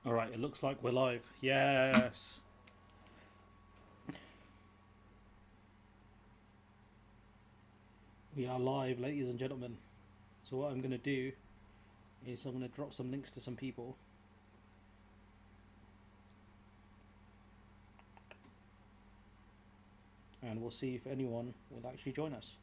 Alright, it looks like we're live. Yes! We are live, ladies and gentlemen. So what I'm going to do is I'm going to drop some links to some people. And we'll see if anyone will actually join us.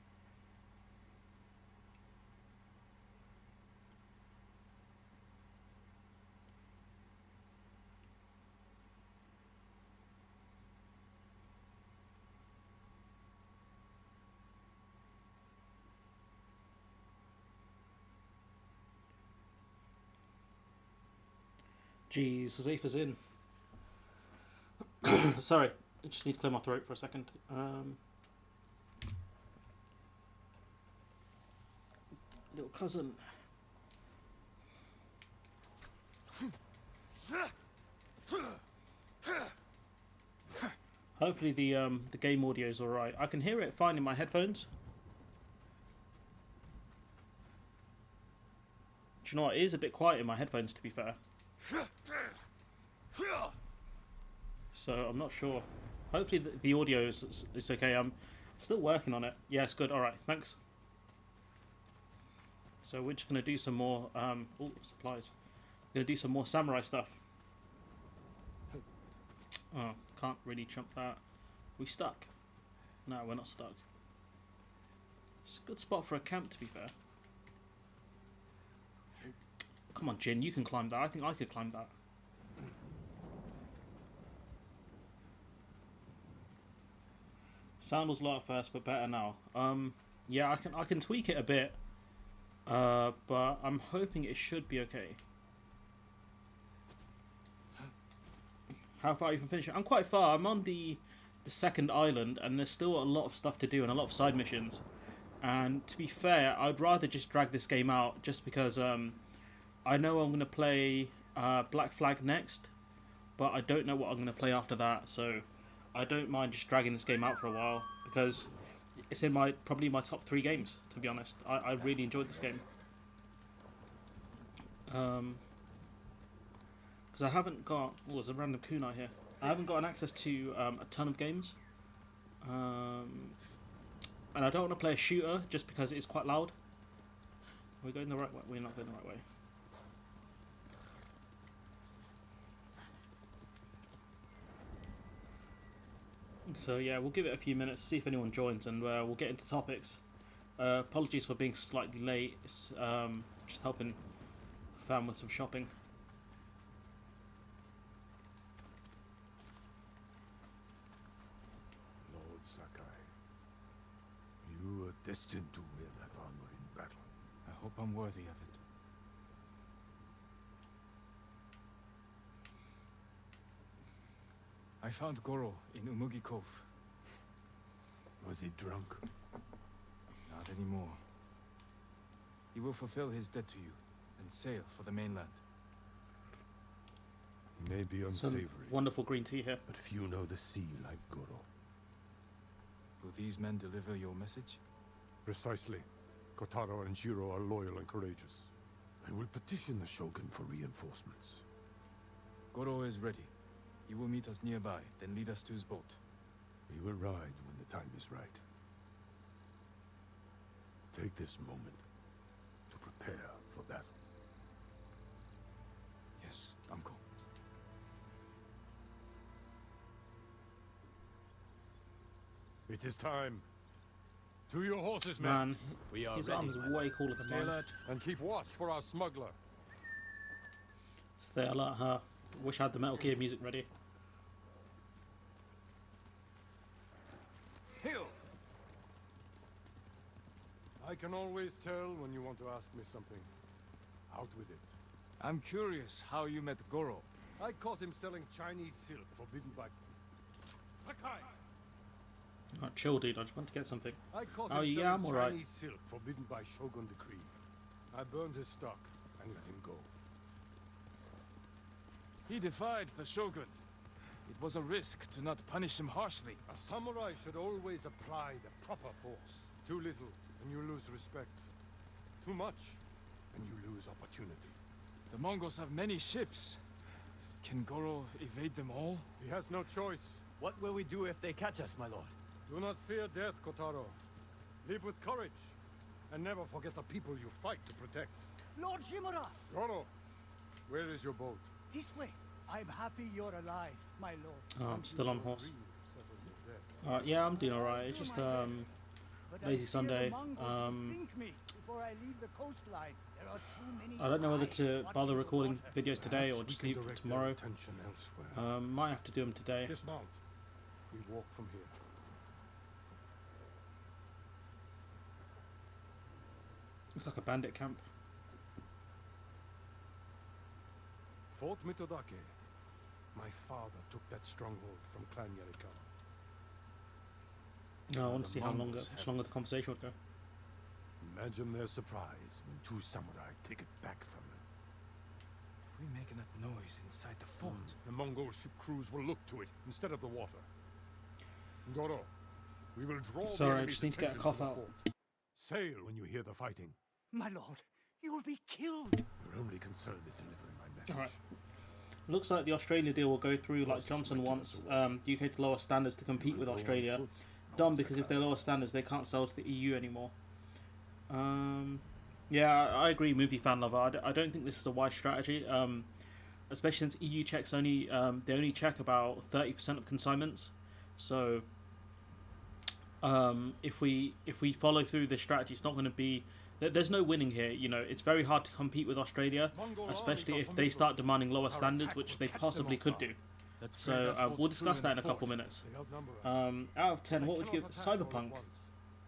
Jeez, Josefa's in. Sorry, I just need to clear my throat for a second. Little cousin. Hopefully the game audio is alright. I can hear it fine in my headphones. Do you know what? It is a bit quiet in my headphones, to be fair. So I'm not sure. Hopefully the audio is okay. I'm still working on it. Yes, good. All right, thanks. So we're just gonna do some more supplies. We're gonna do some more samurai stuff. Oh, can't really jump that. We stuck? No, we're not stuck. It's a good spot for a camp, to be fair. Come on, Jin, you can climb that. I think I could climb that. Sound was low at first, but better now. Yeah, I can tweak it a bit, but I'm hoping it should be okay. How far are you from finishing? I'm quite far. I'm on the second island, and there's still a lot of stuff to do and a lot of side missions. And to be fair, I'd rather just drag this game out, just because I know I'm going to play Black Flag next, but I don't know what I'm going to play after that, so I don't mind just dragging this game out for a while, because it's in probably my top 3 games, to be honest. I really enjoyed this game. Because I haven't got... Oh, there's a random kunai here. I haven't gotten access to a ton of games. And I don't want to play a shooter, just because it is quite loud. Are we going the right way? We're not going the right way. So yeah, we'll give it a few minutes, see if anyone joins, and we'll get into topics. Apologies for being slightly late. It's just helping the fam with some shopping. Lord Sakai, you are destined to wear that armor in battle. I hope I'm worthy of it. I found Goro in Umugi Cove. Was he drunk? Not anymore. He will fulfill his debt to you and sail for the mainland. He may be unsavory, Some wonderful green tea here. but few know the sea like Goro. Will these men deliver your message? Precisely. Kotaro and Jiro are loyal and courageous. I will petition the Shogun for reinforcements. Goro is ready. He will meet us nearby, then lead us to his boat. We will ride when the time is right. Take this moment to prepare for battle. Yes, Uncle. It is time. To your horses, men. Man, We are his ready, arm's my way cooler than Stay mine. alert. And keep watch for our smuggler. Stay alert, huh? Wish I had the Metal Gear music ready. Hill! I can always tell when you want to ask me something. Out with it. I'm curious how you met Goro. I caught him selling Chinese silk forbidden by... Sakai! Oh, chill, dude. I just want to get something. I caught Oh, him yeah, selling I'm alright. Chinese silk forbidden by Shogun decree. I burned his stock and let him go. He defied the Shogun. It was a risk to not punish him harshly. A samurai should always apply the proper force. Too little, and you lose respect. Too much, and you lose opportunity. The Mongols have many ships. Can Goro evade them all? He has no choice. What will we do if they catch us, my lord? Do not fear death, Kotaro. Live with courage. And never forget the people you fight to protect. Lord Shimura! Goro, where is your boat? This way. I'm happy you're alive, my lord. Oh, I'm still on horse. Settle your debt. Yeah, I'm doing alright. It's just But I lazy fear Sunday. the Mongols will sink me before I leave the coastline. There are too many I don't know whether eyes to bother watching the recording water. videos today or Perhaps just we leave can it for direct their tomorrow. attention elsewhere. Might have to do them today. Dismount. We walk from here. Looks like a bandit camp. Fort Mitodake. My father took that stronghold from Clan Yarikawa. No, I want to The see how long Mongols the have it. conversation would go. Imagine their surprise when 2 samurai take it back from them. If we make enough noise inside the fort, The Mongol ship crews will look to it instead of the water. Goro, we will draw Sorry, the I enemy's just need to get a attention cough the out. fort. Sail when you hear the fighting. My lord, you'll be killed. Your only concern is delivering my message. Alright. Looks like the Australia deal will go through like Johnson wants UK to lower standards to compete with Australia. Dumb, because if they lower standards they can't sell to the EU anymore. Yeah, I agree, movie fan lover. I don't think this is a wise strategy. Especially since EU checks only they only check about 30% of consignments. So if we follow through this strategy, it's not going to be. There's no winning here. You know, it's very hard to compete with Australia, especially if they start demanding lower standards, which they possibly could do. that's So we'll discuss that in a couple minutes. They outnumber us. Out of 10, They what would you cannot give attack all at Cyberpunk? once.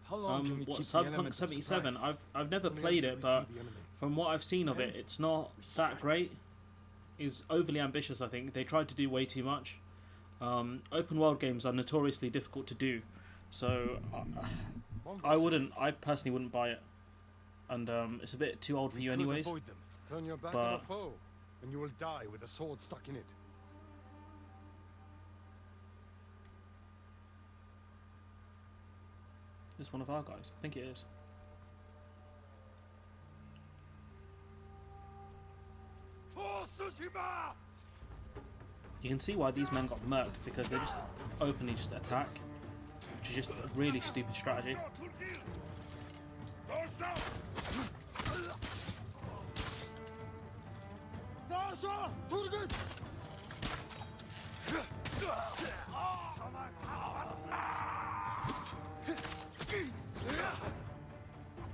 how long can we What, keep the Cyberpunk element of 77? surprise? I've never Only played until it, we but see the enemy. from what I've seen of it, it's not that great. It's overly ambitious, I think. They tried to do way too much. Open world games are notoriously difficult to do, so I personally wouldn't buy it. And it's a bit too old for We you could anyways. avoid them. Turn your back but- on a foe, and you will die with a sword stuck in it. It's one of our guys. I think it is. For Tsushima! You can see why these men got murked, because they just openly just attack, which is just a really stupid strategy.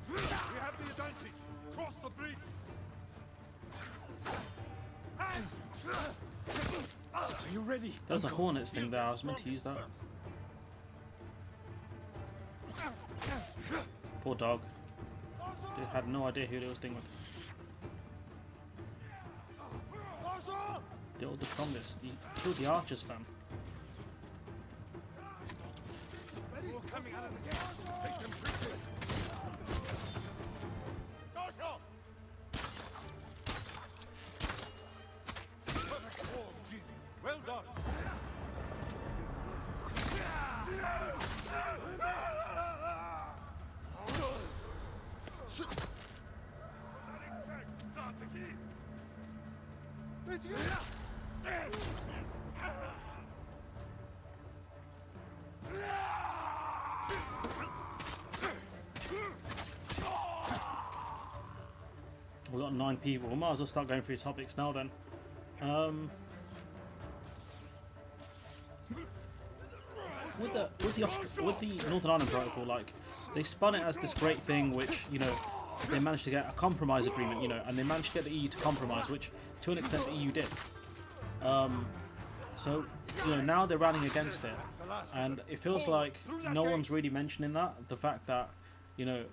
We have the advantage. Cross the bridge. Are you ready? There's a Hornets thing there. I was meant to use that. Poor dog. They had no idea who they was dealing with. They're all the strongest. He killed the archers, fam. Coming out of the gate. Take them quickly. Perfect form, Jeezy. Well done. We've got 9 people. We might as well start going through topics now then. With the Northern Ireland Protocol, like, they spun it as this great thing, which, you know, they managed to get a compromise agreement, you know, and they managed to get the EU to compromise, which to an extent the EU did. So, you know, now they're running against it, and it feels like no one's really mentioning that, the fact that, you know,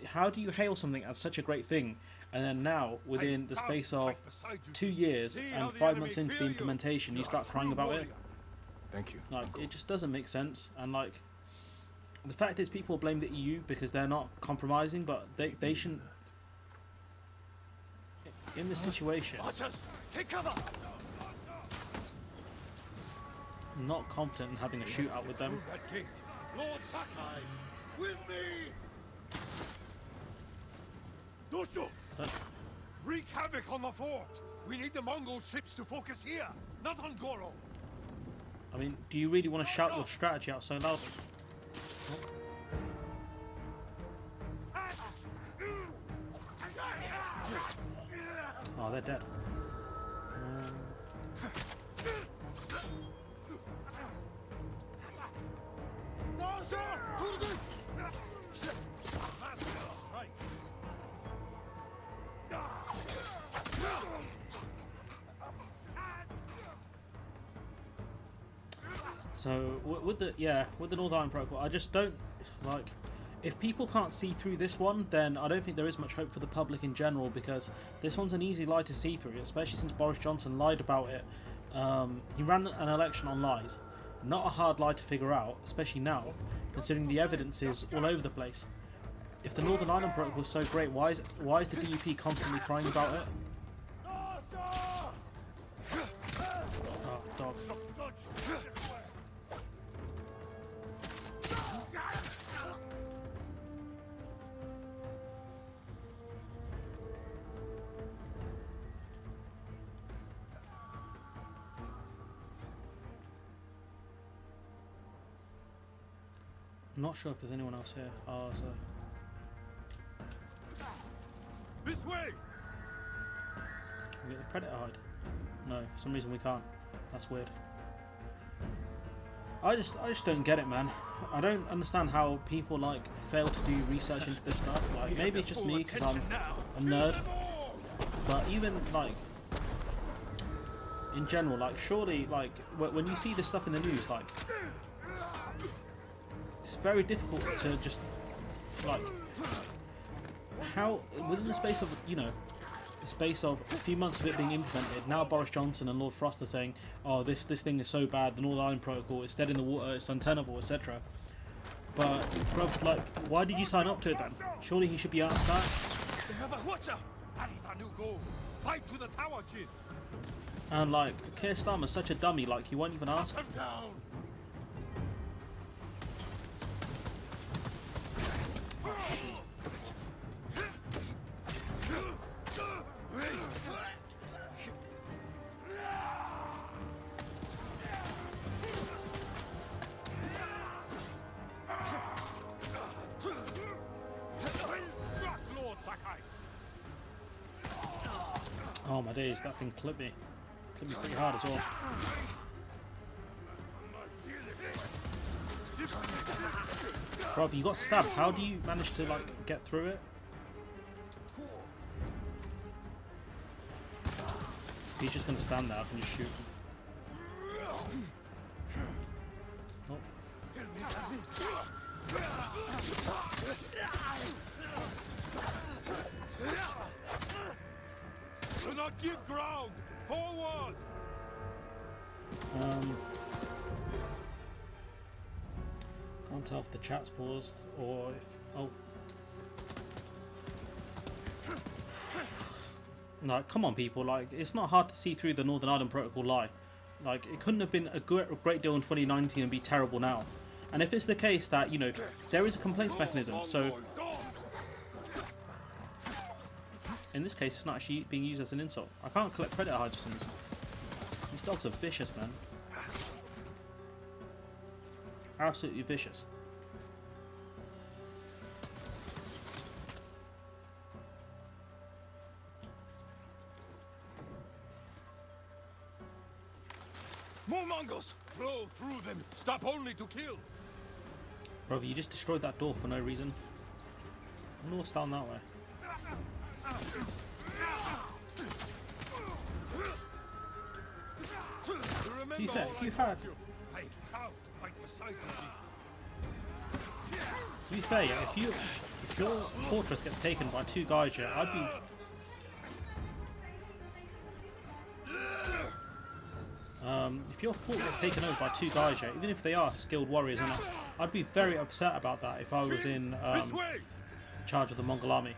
how do you hail something as such a great thing, and then now, within the space of 2 years and 5 months into the implementation, you start crying about it? Thank you. Like, it just doesn't make sense. And like, the fact is, people blame the EU because they're not compromising, but they shouldn't. In this situation, Archers, take cover! I'm not confident in having a shootout with them. Through that gate. Lord Sakai, with me! Dosho! But Wreak havoc on the fort! We need the Mongol ships to focus here! Not on Goro! I mean, do you really want to shout your strategy out so loud? Oh, they're dead. So with the Northern Ireland Protocol, I just don't like. If people can't see through this one, then I don't think there is much hope for the public in general, because this one's an easy lie to see through, especially since Boris Johnson lied about it. He ran an election on lies. Not a hard lie to figure out, especially now, considering the evidence is all over the place. If the Northern Ireland Protocol is so great, why is the DUP constantly crying about it? Oh, dog. I'm not sure if there's anyone else here. Oh, so. This way! Can we get the Predator hide? No, for some reason we can't. That's weird. I just don't get it, man. I don't understand how people like fail to do research into this stuff. Like, maybe it's just me because I'm a nerd. But even like in general, like surely like when you see this stuff in the news, like it's very difficult to just like how within the space of the space of a few months of it being implemented, now Boris Johnson and Lord Frost are saying, oh, this thing is so bad, the Northern Ireland Protocol is dead in the water, it's untenable, etc. But, bro, like, why did you sign up to it then? Surely he should be asked that. They have a Watcher! That is our new goal! Fight to the tower, Jin! And, like, Keir Starmer's such a dummy, like, he won't even ask. Come down! Oh my days, that thing clipped me. Clipped me pretty hard as well. Bro, you got stabbed. How do you manage to, like, get through it? He's just gonna stand there, I can just shoot him. Oh. Do not give ground! Forward! Can't tell if the chat's paused or if... Oh. No, come on people, like, it's not hard to see through the Northern Ireland Protocol lie. Like, it couldn't have been a great deal in 2019 and be terrible now. And if it's the case that, there is a complaints mechanism, so... In this case, it's not actually being used as an insult. I can't collect Predator hides for some reason. These dogs are vicious, man. Absolutely vicious. More Mongols! Blow through them! Stop only to kill! Brother, you just destroyed that door for no reason. I wonder what's down that way. To be fair, if you had... To be fair, yeah, if your fortress gets taken by two guys, yeah, I'd be... if your fort gets taken over by two guys, yeah, even if they are skilled warriors, and I'd be very upset about that if I was in charge of the Mongol army.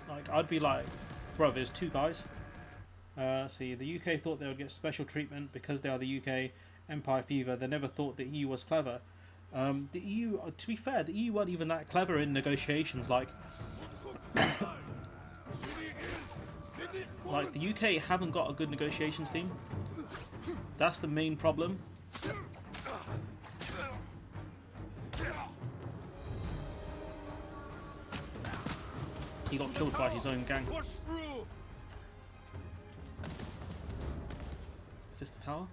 Like, I'd be like, bro, there's two guys. See, the UK thought they would get special treatment because they are the UK. Empire fever. They never thought the EU was clever. The EU, to be fair, the EU weren't even that clever in negotiations. Like, like the UK haven't got a good negotiations team. That's the main problem. He got killed by his own gang. Push through. Is this the tower?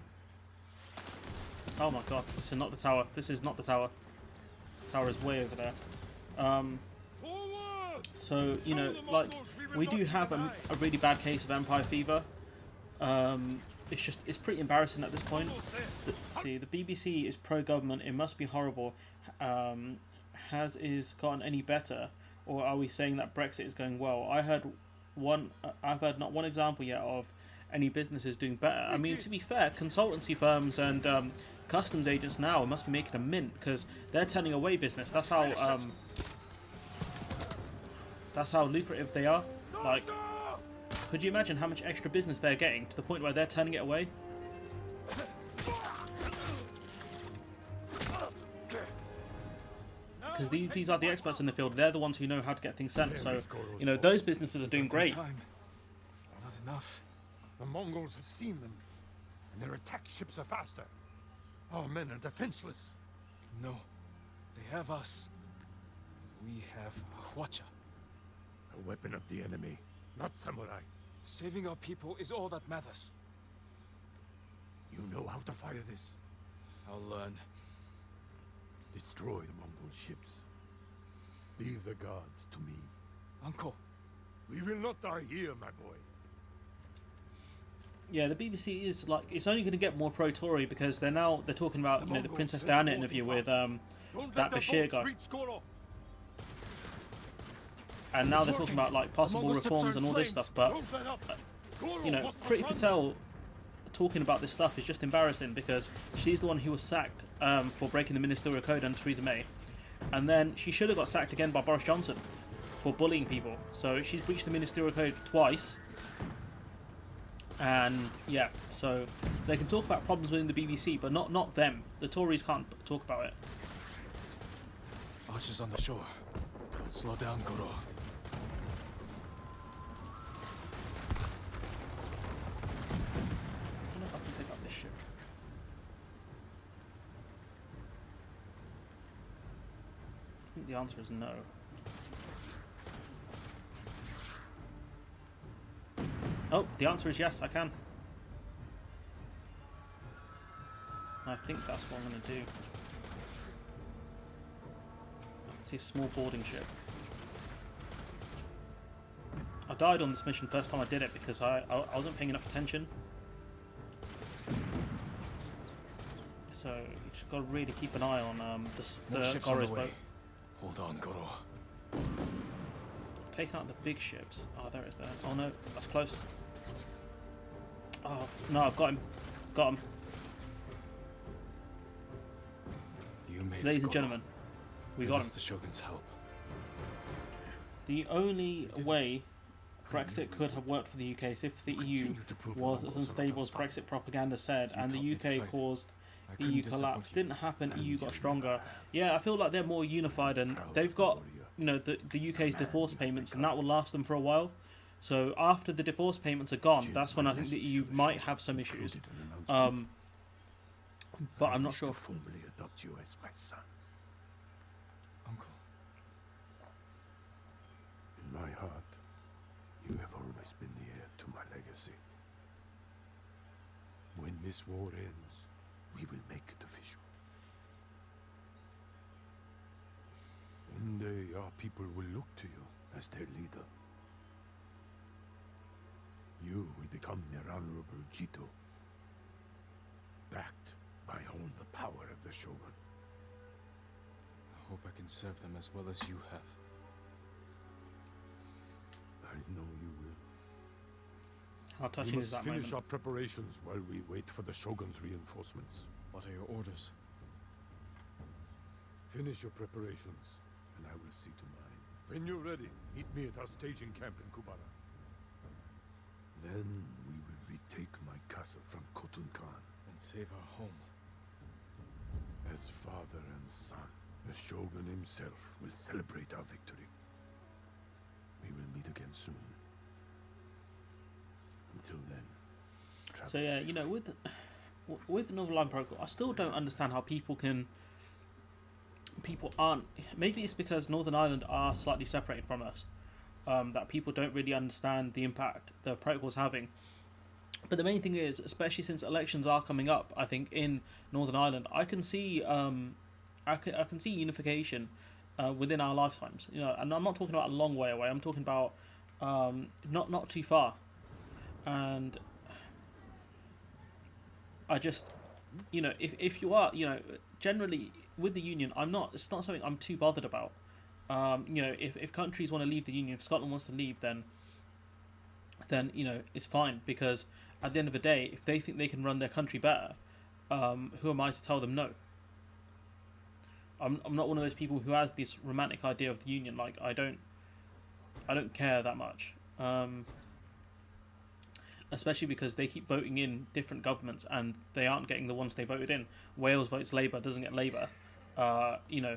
Oh my god, this is not the tower. This is not the tower. The tower is way over there. Forward. So, you know, like, we do have a really bad case of Empire Fever. It's pretty embarrassing at this point. See, the BBC is pro-government. It must be horrible. Has it gotten any better? Or are we saying that Brexit is going well? I've heard not one example yet of any businesses doing better. I mean, to be fair, consultancy firms and customs agents now must be making a mint because they're turning away business. That's how lucrative they are. Like, could you imagine how much extra business they're getting to the point where they're turning it away? Because these are the experts in the field. They're the ones who know how to get things sent. So, you know, those businesses are doing great. Not enough. The Mongols have seen them, and their attack ships are faster. Our men are defenseless. No. They have us. We have a Hwacha. A weapon of the enemy, not samurai. Saving our people is all that matters. You know how to fire this. I'll learn. Destroy the Mongol ships. Leave the guards to me. Uncle. We will not die here, my boy. Yeah, the BBC is like, it's only going to get more pro-Tory because they're talking about, you know, the Princess Diana interview with that Bashir guy, and now they're talking about like possible reforms and all this stuff. But you know, Priti Patel talking about this stuff is just embarrassing because she's the one who was sacked for breaking the ministerial code under Theresa May, and then she should have got sacked again by Boris Johnson for bullying people. So she's breached the ministerial code twice. And yeah, so they can talk about problems within the BBC, but not them. The Tories can't talk about it. Archers on the shore. Don't slow down, Goro. I don't know if I can take out this ship. I think the answer is no. Oh, the answer is yes, I can. I think that's what I'm going to do. I can see a small boarding ship. I died on this mission first time I did it because I wasn't paying enough attention. So you just got to really keep an eye on the Goro's boat. Hold on, Goro. Taking out the big ships. Oh, there it is there. Oh no, that's close. Oh, no, I've got him. Got him. You made Ladies it, and gentlemen, we got him. lost the Shogun's help. The only way Brexit could have worked for the UK is if the EU was as unstable as Brexit propaganda said, and the UK caused the EU collapse. Didn't happen, EU got stronger. Yeah, I feel like they're more unified, and they've got, you know, the UK's divorce payments, and that will last them for a while. So after the divorce payments are gone, that's when I think the EU might have some issues. But I'm not sure. Formally adopt you as my son. Uncle. In my heart, you have always been the heir to my legacy. When this war ends, we will make it official. One day our people will look to you as their leader. You will become their honorable Jito, backed by all the power of the Shogun. I hope I can serve them as well as you have. I know you will. How We touching is must that finish moment? our preparations while we wait for the Shogun's reinforcements. What are your orders? Finish your preparations, and I will see to mine. When you're ready, meet me at our staging camp in Kubara. Then we will retake my castle from Khotun Khan. And save our home. As father and son, the Shogun himself will celebrate our victory. We will meet again soon. Until then, travel So yeah, safely. you know, with Northern Ireland Protocol, I still don't understand how people can. People aren't. Maybe it's because Northern Ireland are slightly separated from us. That people don't really understand the impact the protocol's having. But the main thing is, especially since elections are coming up, I think in Northern Ireland, I can see I can see unification within our lifetimes. You know, and I'm not talking about a long way away. I'm talking about not too far. And I just, you know, if you are, you know, generally with the union, it's not something I'm too bothered about. You know, if countries want to leave the union, if Scotland wants to leave, then you know it's fine, because at the end of the day, if they think they can run their country better, who am I to tell them no? I'm not one of those people who has this romantic idea of the union. Like I don't care that much. Especially because they keep voting in different governments and they aren't getting the ones they voted in. Wales votes Labour, doesn't get Labour. You know,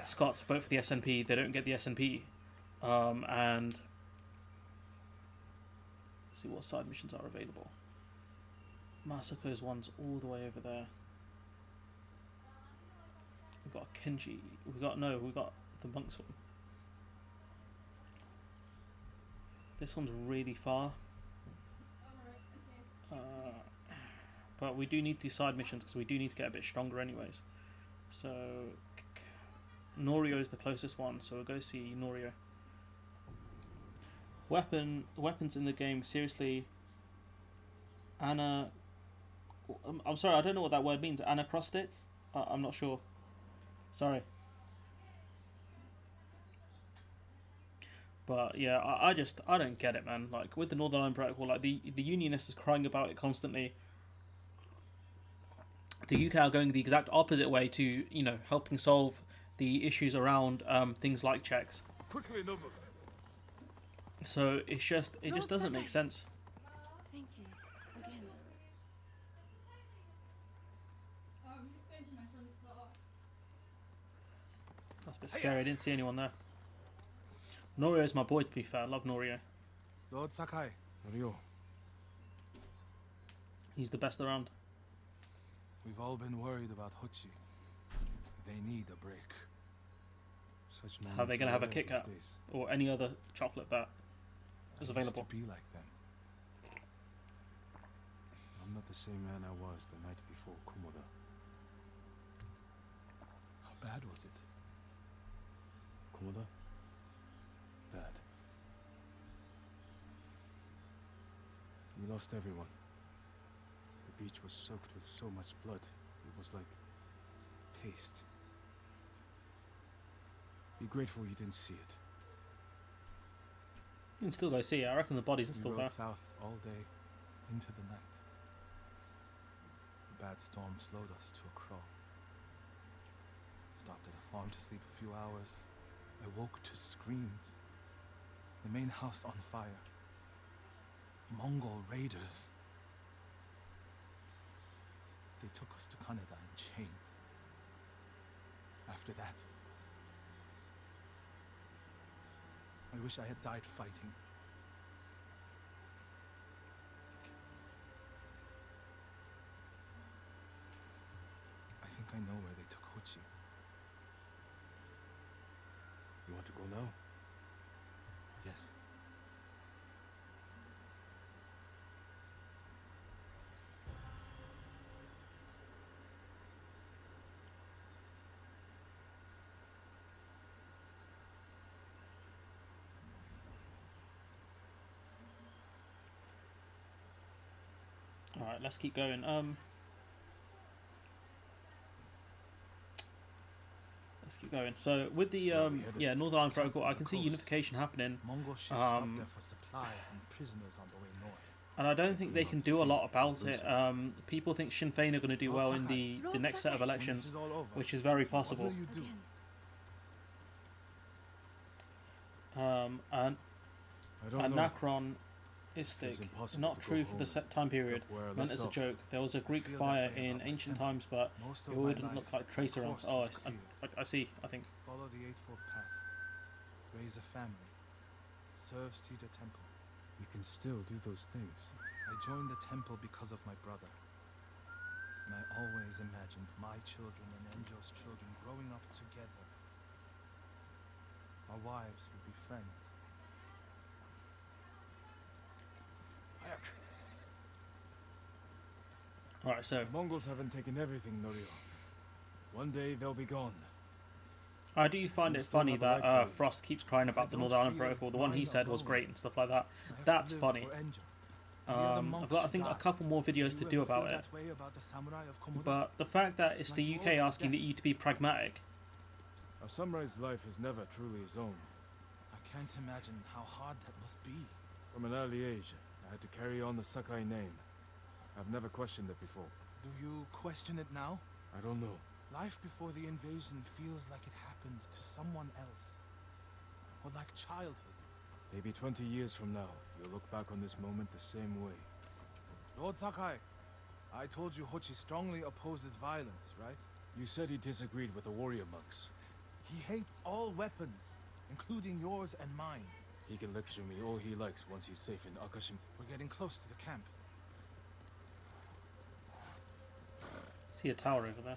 Scots vote for the SNP, they don't get the SNP. And let's see what side missions are available. Massacre's one's all the way over there. We've got Kenji. We got the monks one. This one's really far. But we do need these side missions because we do need to get a bit stronger anyways. So Norio is the closest one, so we'll go see Norio. Weapons in the game, seriously. I'm sorry, I don't know what that word means. Anacrostic? I'm not sure. Sorry. But yeah, I don't get it, man. Like with the Northern Ireland Protocol, like the Unionists is crying about it constantly. The UK are going the exact opposite way to, you know, helping solve the issues around things like checks. Quickly, number. So it just doesn't make sense. Thank you again. That's a bit scary. I didn't see anyone there. Norio's my boy, to be fair. I love Norio. Lord Sakai. Norio. He's the best around. We've all been worried about Hochi. They need a break. Such How are they going to have a Kit these Kat days. or any other chocolate that is I used available? to be like them. I'm not the same man I was the night before Komoda. How bad was it? Komoda? Bad. We lost everyone. The beach was soaked with so much blood. It was like paste. Be grateful you didn't see it. You can still go see it. I reckon the bodies are We still rode there. south all day, into the night. A bad storm slowed us to a crawl. Stopped at a farm to sleep a few hours. I woke to screams. The main house on fire. Mongol raiders. They took us to Kaneda in chains. After that, I wish I had died fighting. I think I know where they took Hochi. You want to go now? Yes. Alright, let's keep going. Let's keep going. So with the Northern Ireland Protocol, I can see unification happening, Mongol ships stopped there for supplies and prisoners on the way north. and I don't think they can do a lot about it. People think Sinn Féin are going to do well in the next set of When this elections, is all over, which is very what possible. will you do? And I don't know. anachronistic, It's impossible not to go true for the home. set time period, Look where I meant left as a off. joke. There was a Greek feel that fire way in about the ancient temple. times, but Most it of my wouldn't life, look like tracer the runs. course Oh, was clear. I see, I think. Follow the Eightfold Path. Raise a family. Serve Cedar Temple. You can still do those things. I joined the temple because of my brother. And I always imagined my children and Enjo's children growing up together. Our wives would be friends. Alright, so The Mongols haven't taken everything, Norio. One day they'll be gone. I do find You it still funny have a that life to live. Frost keeps crying about the don't Northern Ireland feel Protocol. it's The one he mine said was alone. great and stuff like that. I have to That's live funny. for Enjo and the other monks I've got, I who think, a died. couple more videos to You do ever about feel it. that way about the samurai of Komoda? But the fact that it's the Like you UK all asking forget. you to be pragmatic, A samurai's life is never truly his own. I can't imagine how hard that must be. From an early age, I had to carry on the Sakai name. I've never questioned it before. Do you question it now? I don't know. Life before the invasion feels like it happened to someone else. Or like childhood. Maybe 20 years from now, you'll look back on this moment the same way. Lord Sakai, I told you Hochi strongly opposes violence, right? You said he disagreed with the warrior monks. He hates all weapons, including yours and mine. He can lecture me all he likes once he's safe in Akashim. We're getting close to the camp. see a tower over there.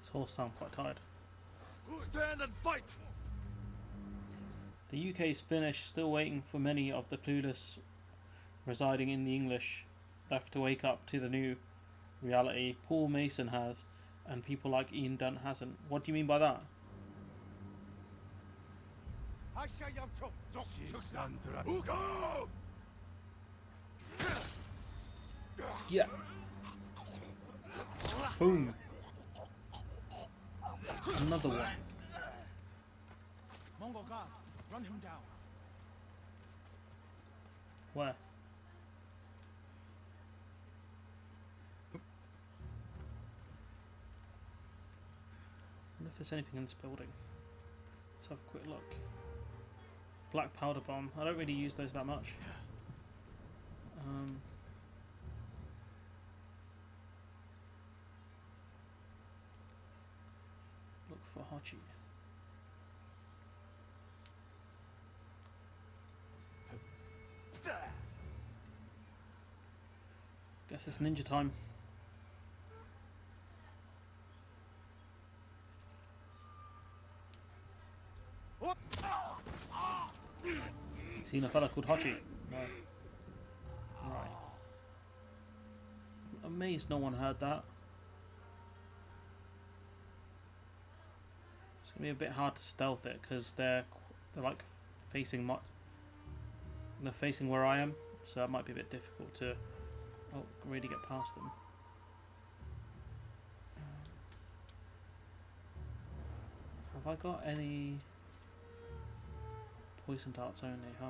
This horse sounds quite tired. Stand and fight! The UK's finished, still waiting for many of the clueless residing in the English left to wake up to the new reality. Paul Mason has, and people like Ian Dunt hasn't. What do you mean by that? Ugo! Yeah. Boom. Another one. Mongol guard, run him down. Where? I wonder if there's anything in this building. Let's have a quick look. Black powder bomb. I don't really use those that much. Look for Hachi. Guess it's ninja time. Seen a fella called Hachi? No. Right. I'm amazed no one heard that. It's gonna be a bit hard to stealth it because they're like facing they're facing where I am, so that might be a bit difficult to really get past them. Have I got any poison darts only, huh?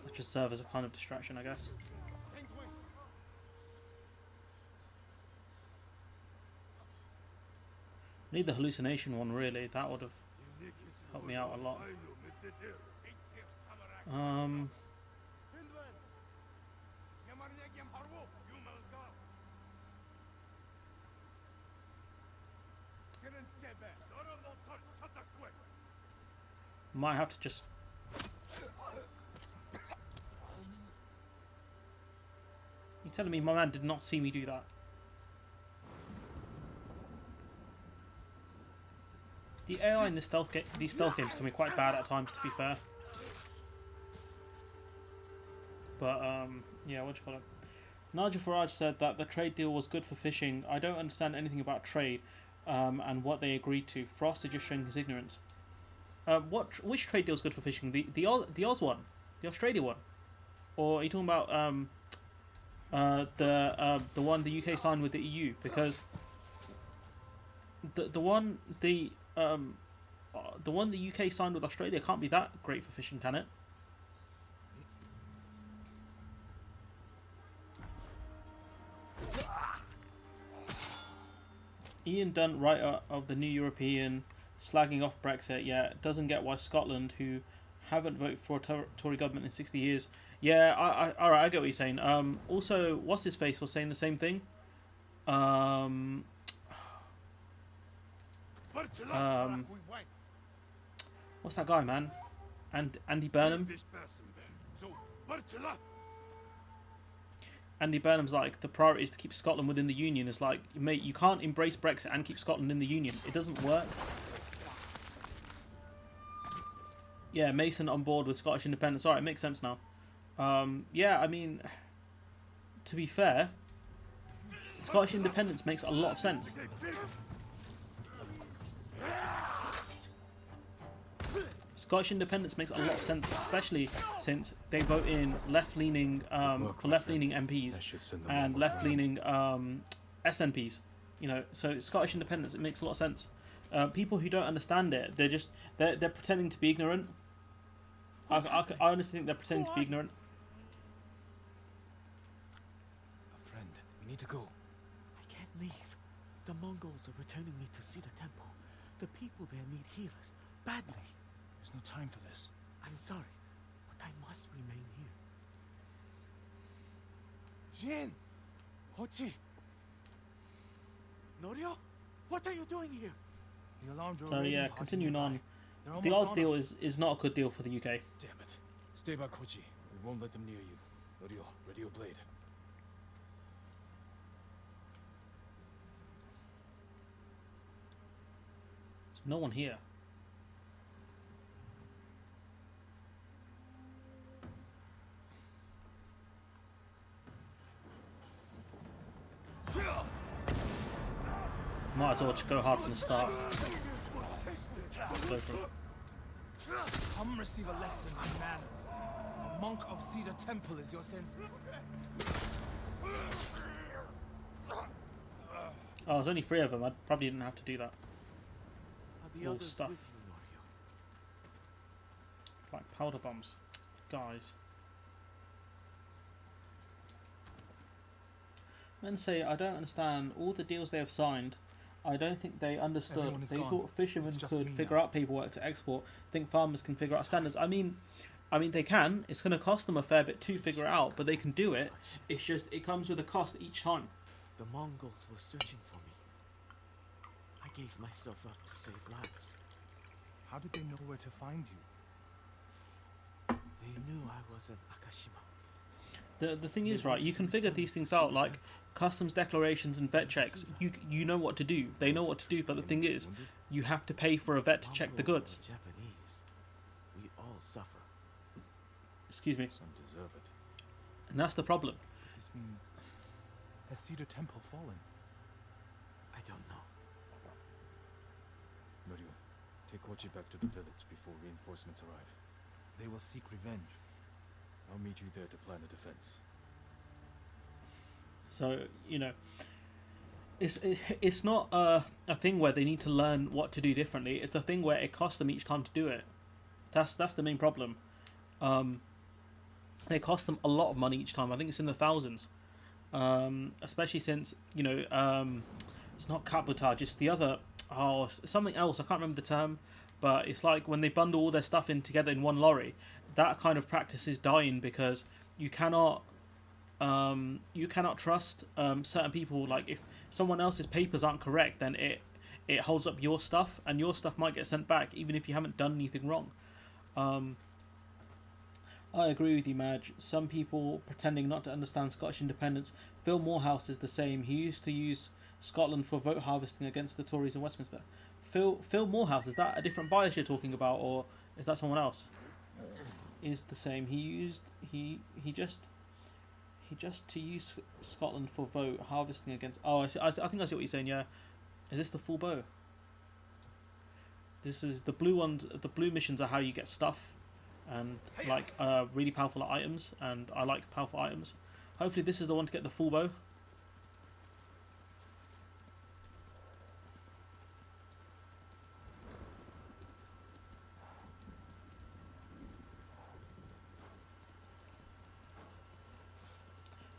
That should serve as a kind of distraction, I guess. Need the hallucination one, really. That would have helped me out a lot. Might have to just... You're telling me my man did not see me do that? The AI in these stealth games can be quite bad at times, to be fair. But, yeah, what do you call it? Nigel Farage said that the trade deal was good for fishing. I don't understand anything about trade and what they agreed to. Frost is just showing his ignorance. Which trade deal is good for fishing? The Oz one? The Australia one? Or are you talking about the one the UK signed with the EU? Because the one the UK signed with Australia can't be that great for fishing, can it? Ian Dunt, writer of the New European, slagging off Brexit. Yeah, doesn't get why Scotland, who haven't voted for a Tory government in 60 years. Yeah, alright, I get what you're saying. Also, what's his face was saying the same thing. What's that guy, man? And Andy Burnham. Andy Burnham's like, the priority is to keep Scotland within the Union. It's like, mate, you can't embrace Brexit and keep Scotland in the Union. It doesn't work. Yeah, Mason on board with Scottish independence. Alright, it makes sense now. Yeah, I mean, to be fair, Scottish independence makes a lot of sense. Scottish independence makes a lot of sense, especially since they vote in left-leaning for left-leaning MPs and left-leaning SNPs. You know, so Scottish independence, it makes a lot of sense. People who don't understand it, they're pretending to be ignorant. I honestly think they're pretending to be ignorant. Friend, we need to go. I can't leave. The Mongols are returning me to see the temple. The people there need healers badly. There's no time for this. I'm sorry, but I must remain here. Jin! Hochi! Norio? What are you doing here? The alarms are So already yeah, parking continuing nearby. on. They're The almost Oz on deal us. is not a good deal for the UK. Damn it. Stay by Kochi. We won't let them near you. Norio, ready your blade. There's no one here. Might as well just go hard from the start. Go for it. Come receive a lesson in manners. A monk of Cedar Temple is your sensei. Oh, there's only 3 of them. I probably didn't have to do that. Are the All others stuff. with you, Norio? Like powder bombs. Guys. Men say, I don't understand. All the deals they have signed, I don't think they understood. Everyone is They gone. thought fishermen It's just could me figure now. out paperwork to export. Think farmers can figure out standards. I mean they can. It's going to cost them a fair bit to figure it out, but they can do it. It's just, it comes with a cost each time. The Mongols were searching for me. I gave myself up to save lives. How did they know where to find you? They knew I was in Akashima. The thing is, right, you can figure these things out, like customs declarations and vet checks. You know what to do. They know what to do, but the thing is, you have to pay for a vet to check the Mongol or goods. Japanese. We all suffer. Excuse me. Some deserve it. And that's the problem. This means... Has Cedar Temple fallen? I don't know. Norio, take Kochi back to the village before reinforcements arrive. They will seek revenge. I'll meet you there to plan a defense. So, you know, it's not a thing where they need to learn what to do differently. It's a thing where it costs them each time to do it. That's the main problem. It costs them a lot of money each time. I think it's in the thousands. Especially since, you know, it's not cabotage, it's the other, something else. I can't remember the term, but it's like when they bundle all their stuff in together in one lorry. That kind of practice is dying because you cannot trust certain people. Like if someone else's papers aren't correct, then it holds up your stuff, and your stuff might get sent back even if you haven't done anything wrong. I agree with you, Madge. Some people pretending not to understand Scottish independence. Phil Morehouse is the same. He used to use Scotland for vote harvesting against the Tories in Westminster. Phil Morehouse, is that a different bias you're talking about, or is that someone else? Is the same. He just to use Scotland for vote harvesting against. Oh, I think I see what you're saying. Yeah, is this the full bow? This is the blue ones. The blue missions are how you get stuff and like really powerful items, and I like powerful items. Hopefully this is the one to get the full bow.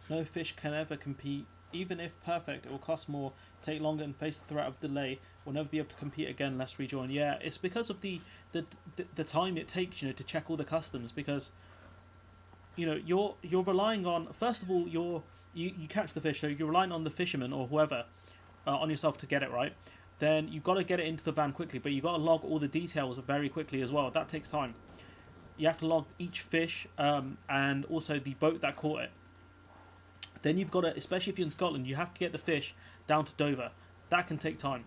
No fish can ever compete. Even if perfect, it will cost more, take longer, and face the threat of delay. Will never be able to compete again unless rejoin. Yeah, it's because of the time it takes, you know, to check all the customs. Because, you know, you're relying on, first of all, you catch the fish, so you're relying on the fisherman or whoever on yourself to get it right. then you've got to get it into the van quickly, but you've got to log all the details very quickly as well. That takes time. You have to log each fish and also the boat that caught it. Then you've got to, especially if you're in Scotland, you have to get the fish down to Dover. That can take time.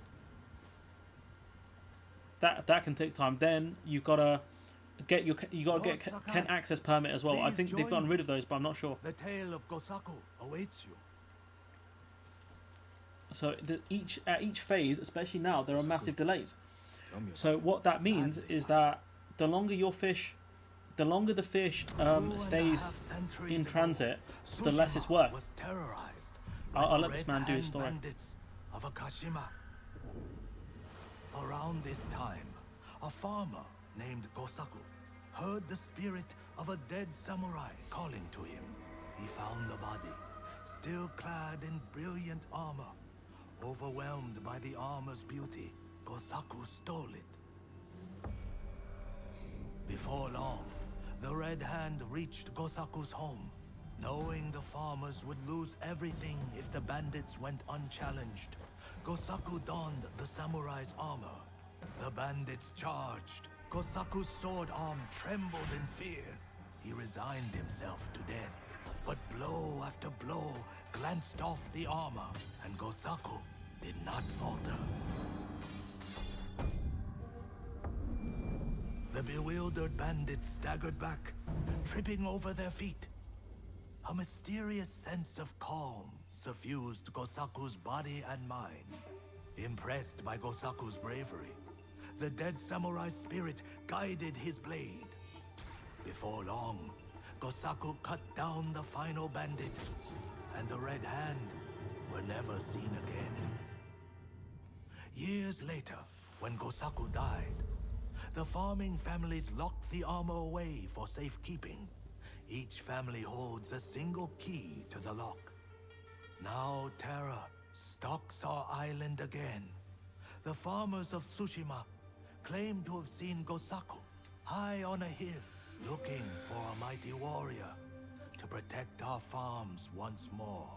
That can take time. Then you've got to get Kent access permit as well. I think they've gotten rid of those, but I'm not sure. The tale of Gosaku awaits you. So at each phase, especially now, there are massive delays. So what that means is that the longer the fish stays in transit, the less it's worth. I'll let this man do his story. Around this time, a farmer named Gosaku heard the spirit of a dead samurai calling to him. He found the body, still clad in brilliant armor. Overwhelmed by the armor's beauty, Gosaku stole it. Before long, the Red Hand reached Gosaku's home, knowing the farmers would lose everything if the bandits went unchallenged. Gosaku donned the samurai's armor. The bandits charged. Gosaku's sword arm trembled in fear. He resigned himself to death, but blow after blow glanced off the armor, and Gosaku did not falter. The bewildered bandits staggered back, tripping over their feet. A mysterious sense of calm suffused Gosaku's body and mind. Impressed by Gosaku's bravery, the dead samurai's spirit guided his blade. Before long, Gosaku cut down the final bandit, and the Red Hand were never seen again. Years later, when Gosaku died, the farming families locked the armor away for safekeeping. Each family holds a single key to the lock. Now terror stalks our island again. The farmers of Tsushima claim to have seen Gosaku high on a hill, looking for a mighty warrior to protect our farms once more.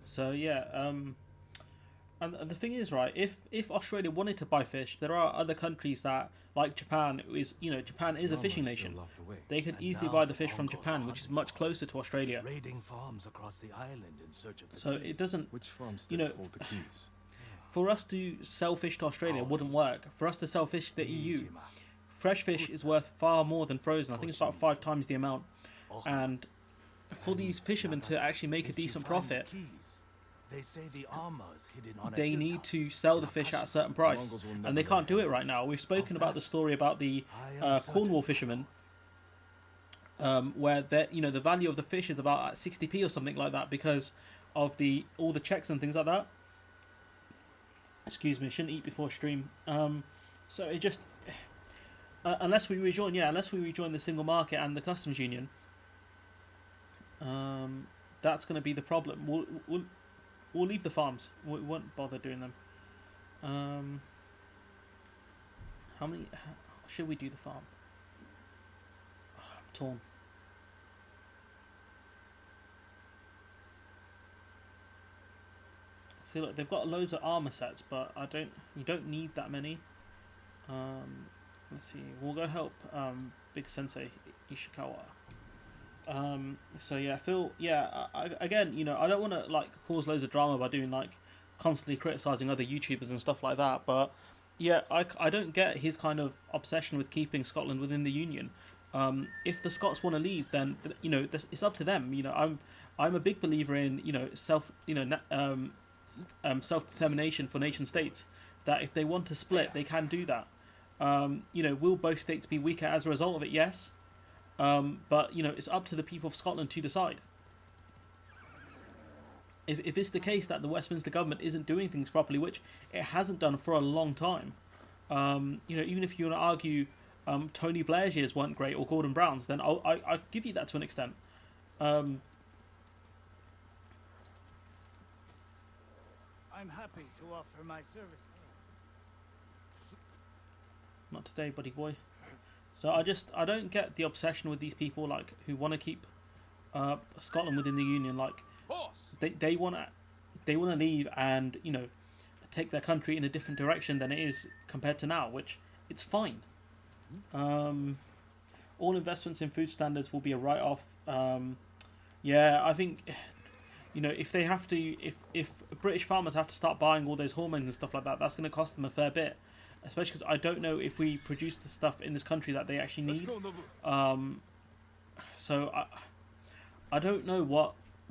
So yeah, and the thing is, right, if Australia wanted to buy fish, there are other countries that, like Japan, Japan is a fishing nation. They could easily buy the fish from Japan, which is much closer to Australia. Raiding farms across the island in search of the So key. it doesn't, Which farm you know, states hold the keys? for us to sell fish to Australia wouldn't work. For us to sell fish to the EU, fresh fish is worth far more than frozen. I think it's about 5 times the amount. And for these fishermen to actually make a decent profit, They say the armor's hidden on a they hilltop. need to sell the fish at a certain price, Mongols will and never they lay can't do hands it on right now. We've spoken about the story about the Cornwall fishermen, where the value of the fish is about at 60p or something like that because of all the checks and things like that. Excuse me, shouldn't eat before stream. So it just unless we rejoin the single market and the customs union, that's going to be the problem. We'll leave the farms. We won't bother doing them. How should we do the farm? Oh, I'm torn. See, look, they've got loads of armor sets, but you don't need that many. Let's see. We'll go help Big Sensei Ishikawa. So yeah, Phil. Yeah, again, I don't want to cause loads of drama by doing constantly criticizing other YouTubers and stuff like that. But yeah, I don't get his kind of obsession with keeping Scotland within the Union. If the Scots want to leave, then it's up to them. I'm a big believer in self-determination for nation states. That if they want to split, they can do that. Will both states be weaker as a result of it? Yes. But it's up to the people of Scotland to decide. If it's the case that the Westminster government isn't doing things properly, which it hasn't done for a long time, even if you want to argue Tony Blair's years weren't great or Gordon Brown's, then I'll give you that to an extent. I'm happy to offer my services. Not today, buddy boy. So I don't get the obsession with these people who want to keep Scotland within the Union, like they want to leave and take their country in a different direction than it is compared to now, which it's fine. All investments in food standards will be a write-off. Yeah, I think if they have to, if British farmers have to start buying all those hormones and stuff like that, that's going to cost them a fair bit. Especially because I don't know if we produce the stuff in this country that they actually need. So I don't know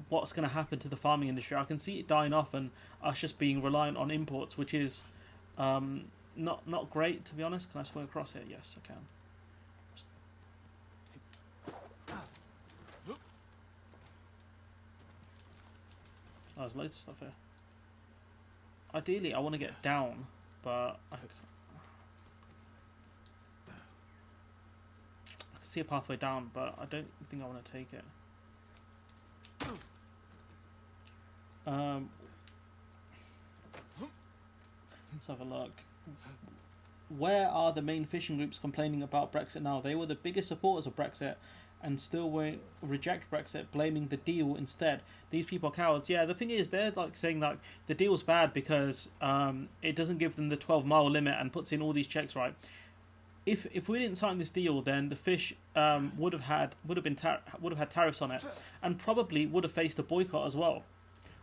what's going to happen to the farming industry. I can see it dying off and us just being reliant on imports, which is not great, to be honest. Can I swing across here? Yes, I can. Oh, there's loads of stuff here. Ideally, I want to get down, but I can see a pathway down, but I don't think I want to take it. Let's have a look. Where are the main fishing groups complaining about Brexit now? They were the biggest supporters of Brexit and still won't reject Brexit, blaming the deal instead. These people are cowards. Yeah, the thing is, they're like saying that the deal's bad because it doesn't give them the 12-mile limit and puts in all these checks, right? If we didn't sign this deal, then the fish would have had tariffs on it, and probably would have faced a boycott as well.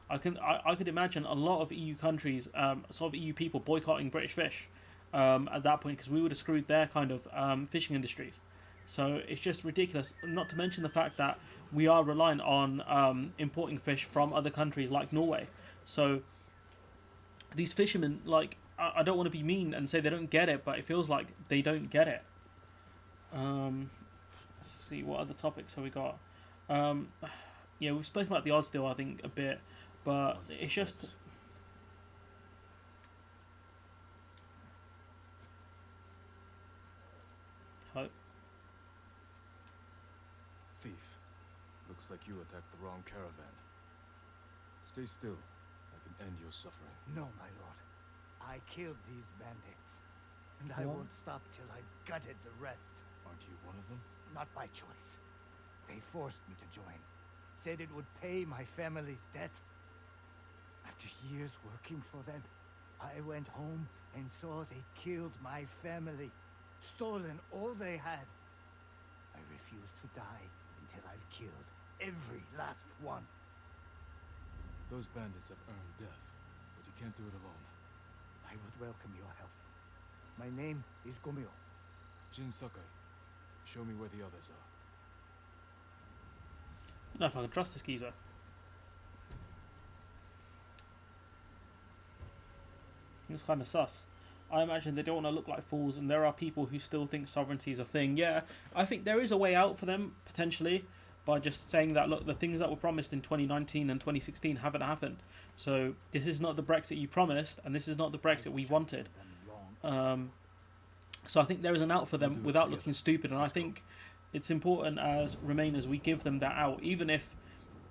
I could imagine a lot of EU countries, sort of EU people boycotting British fish at that point, because we would have screwed their kind of fishing industries. So it's just ridiculous. Not to mention the fact that we are reliant on importing fish from other countries like Norway. So these fishermen, like, I don't want to be mean and say they don't get it, but it feels like they don't get it. Let's see, what other topics have we got? Yeah, we've spoken about the odds deal, I think, a bit, but it's just... Hello? Thief. Looks like you attacked the wrong caravan. Stay still. I can end your suffering. No, my lord. I killed these bandits, and I won't stop till I've gutted the rest. Aren't you one of them? Not by choice. They forced me to join. Said it would pay my family's debt. After years working for them, I went home and saw they'd killed my family, stolen all they had. I refuse to die until I've killed every last one. Those bandits have earned death, but you can't do it alone. I would welcome your help. My name is Gomyo. Jin Sakai, show me where the others are. I don't know if I can trust this geezer. It's kind of sus. I imagine they don't want to look like fools, and there are people who still think sovereignty is a thing. Yeah, I think there is a way out for them, potentially, by just saying that, look, the things that were promised in 2019 and 2016 haven't happened. So this is not the Brexit you promised, and this is not the Brexit we wanted. So I think there is an out for them without looking stupid, and I think it's important as Remainers we give them that out, even if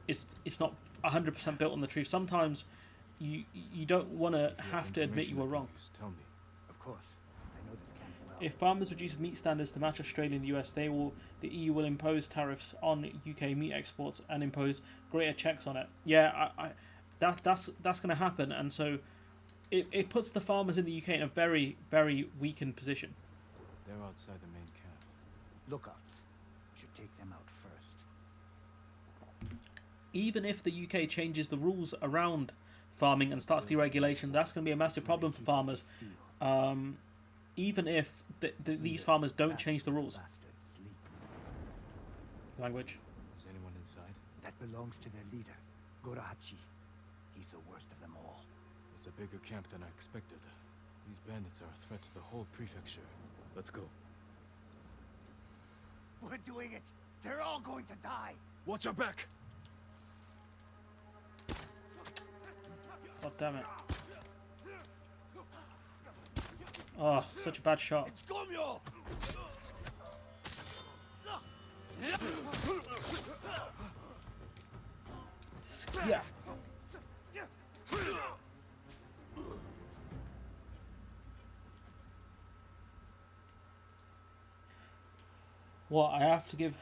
it's not 100% built on the truth. Sometimes you don't want to have to admit you were wrong. Tell me. Of course, I know this camp well. If farmers reduce meat standards to match Australia and the US, the EU will impose tariffs on UK meat exports and impose greater checks on it. Yeah, that's going to happen, and so it puts the farmers in the UK in a very, very weakened position. They're outside the main camp. Lookouts should take them out first. Even if the UK changes the rules around farming and starts deregulation, that's going to be a massive problem for farmers. Even if these farmers don't change the rules. Language. Is anyone inside? That belongs to their leader, Gorahachi. He's the worst of them all. It's a bigger camp than I expected. These bandits are a threat to the whole prefecture. Let's go. We're doing it! They're all going to die! Watch your back! God damn it. Oh, such a bad shot. It's Gomyo! Yeah. What, I have to give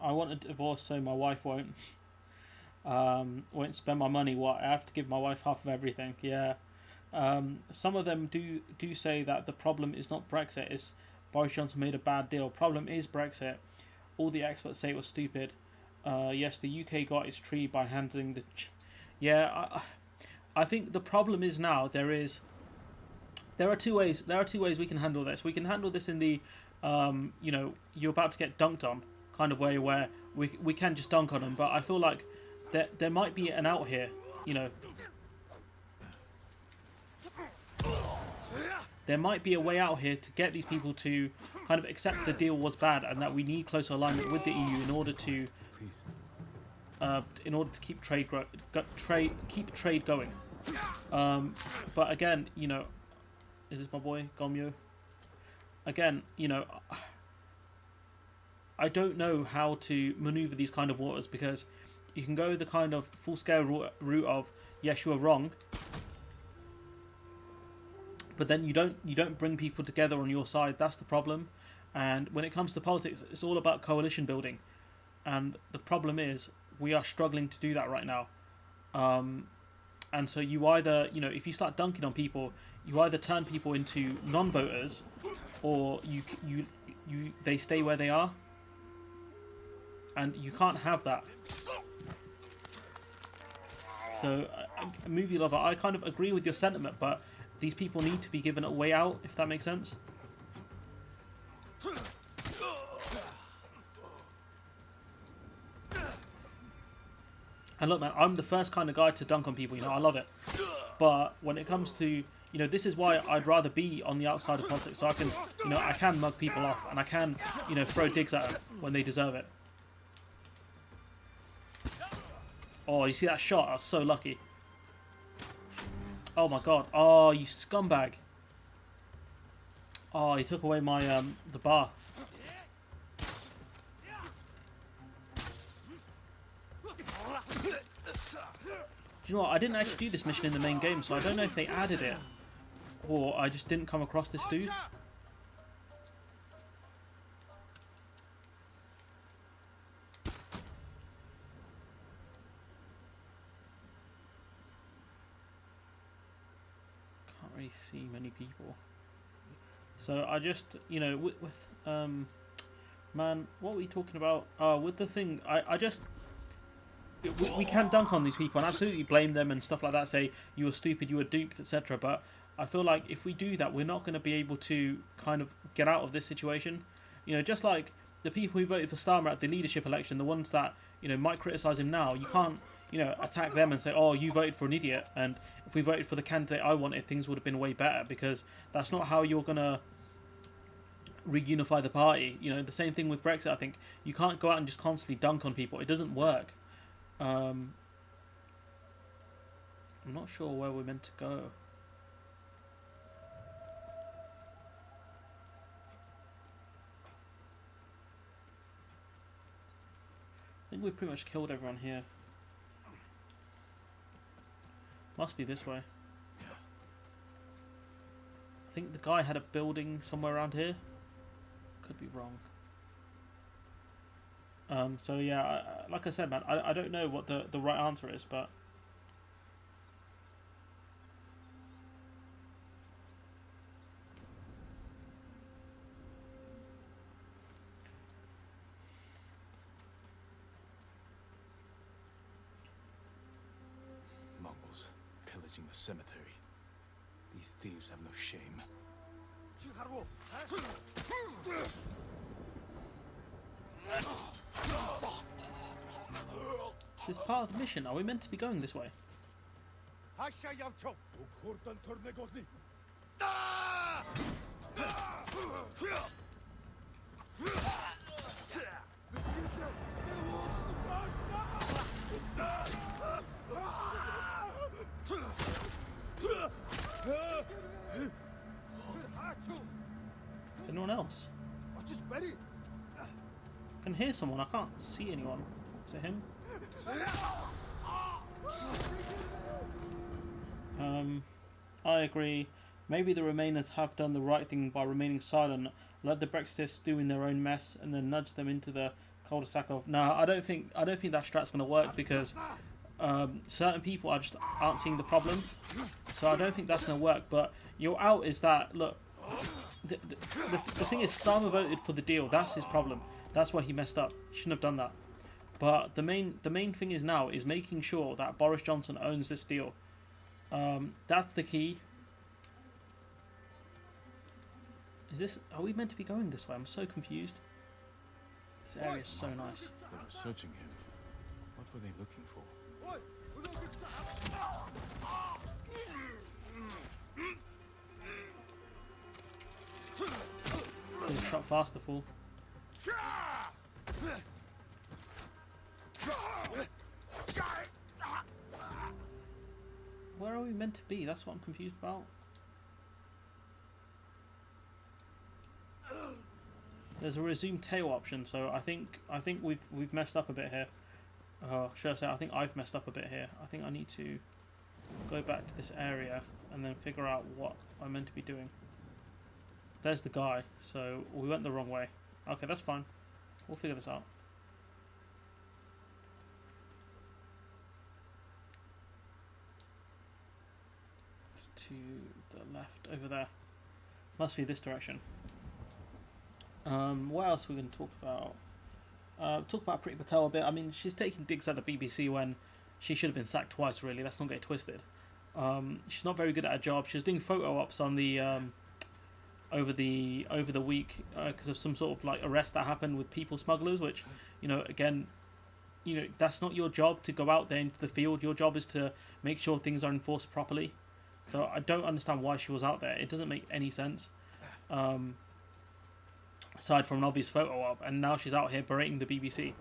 I want a divorce so my wife won't spend my money. What, I have to give my wife half of everything? Yeah. Some of them do say that the problem is not Brexit, it's Boris Johnson made a bad deal. Problem is Brexit. All the experts say it was stupid. Yes, the UK got its tree by handling the... Yeah, I think the problem is now there are two ways we can handle this. We can handle this in the you know, you're about to get dunked on kind of way, where we can just dunk on them. But I feel like there might be an out here, you know. There might be a way out here to get these people to kind of accept the deal was bad, and that we need closer alignment with the EU in order to keep trade going. But again, you know, is this my boy Gomyo? Again, you know, I don't know how to maneuver these kind of waters, because you can go the kind of full-scale route of, yes, you were wrong, but then you don't bring people together on your side. That's the problem. And when it comes to politics, it's all about coalition building, and the problem is we are struggling to do that right now. And so you either, you know, if you start dunking on people, you either turn people into non-voters, or they stay where they are, and you can't have that. So, movie lover, I kind of agree with your sentiment, but these people need to be given a way out, if that makes sense. And look, man, I'm the first kind of guy to dunk on people, you know, I love it. But when it comes to, you know, this is why I'd rather be on the outside of politics, so I can, you know, I can mug people off, and I can, you know, throw digs at them when they deserve it. Oh, you see that shot? I was so lucky. Oh my god. Oh, you scumbag. Oh, he took away my, the bar. Do you know what? I didn't actually do this mission in the main game, so I don't know if they added it, or I just didn't come across this dude. Can't really see many people. So I just, you know, with man, what were we talking about? With the thing, I just... We can dunk on these people and absolutely blame them and stuff like that, say you were stupid, you were duped, etc. But I feel like if we do that, we're not going to be able to kind of get out of this situation. You know, just like the people who voted for Starmer at the leadership election, the ones that, you know, might criticise him now, you can't, you know, attack them and say, oh, you voted for an idiot, and if we voted for the candidate I wanted, things would have been way better, because that's not how you're going to reunify the party. You know, the same thing with Brexit, I think. You can't go out and just constantly dunk on people. It doesn't work. I'm not sure where we're meant to go. I think we've pretty much killed everyone here. Must be this way. I think the guy had a building somewhere around here. Could be wrong. So yeah, like I said, man, I don't know what the right answer is, but Mongols pillaging the cemetery. These thieves have no shame. is this part of the mission? Are we meant to be going this way? Is anyone else? I can hear someone, I can't see anyone. Is it him? I agree. Maybe the Remainers have done the right thing by remaining silent, let the Brexiteers stew in their own mess, and then nudge them into the cul-de-sac off. No, I don't think that strat's gonna work because certain people aren't seeing the problem. So I don't think that's gonna work. But your out is that look. The thing is, Starmer voted for the deal. That's his problem. That's why he messed up. He shouldn't have done that. But the main thing is now is making sure that Boris Johnson owns this deal. That's the key. Are we meant to be going this way? I'm so confused. This area is so nice. They were searching him. What were they looking for? Shot faster, fool. Where are we meant to be? That's what I'm confused about. There's a resume tail option, so I think we've messed up a bit here. Should I say? I think I've messed up a bit here. I think I need to go back to this area and then figure out what I'm meant to be doing. There's the guy, so we went the wrong way. Okay, that's fine. We'll figure this out. It's to the left over there. Must be this direction. What else are we going to talk about? Talk about Priti Patel a bit. I mean, she's taking digs at the BBC when she should have been sacked twice, really. Let's not get it twisted. She's not very good at her job. She was doing photo ops on the over the week because of some sort of like arrest that happened with people smugglers, which, you know, again, you know, that's not your job to go out there into the field. Your job is to make sure things are enforced properly. So I don't understand why she was out there. It doesn't make any sense. Aside from an obvious photo op, and now she's out here berating the BBC.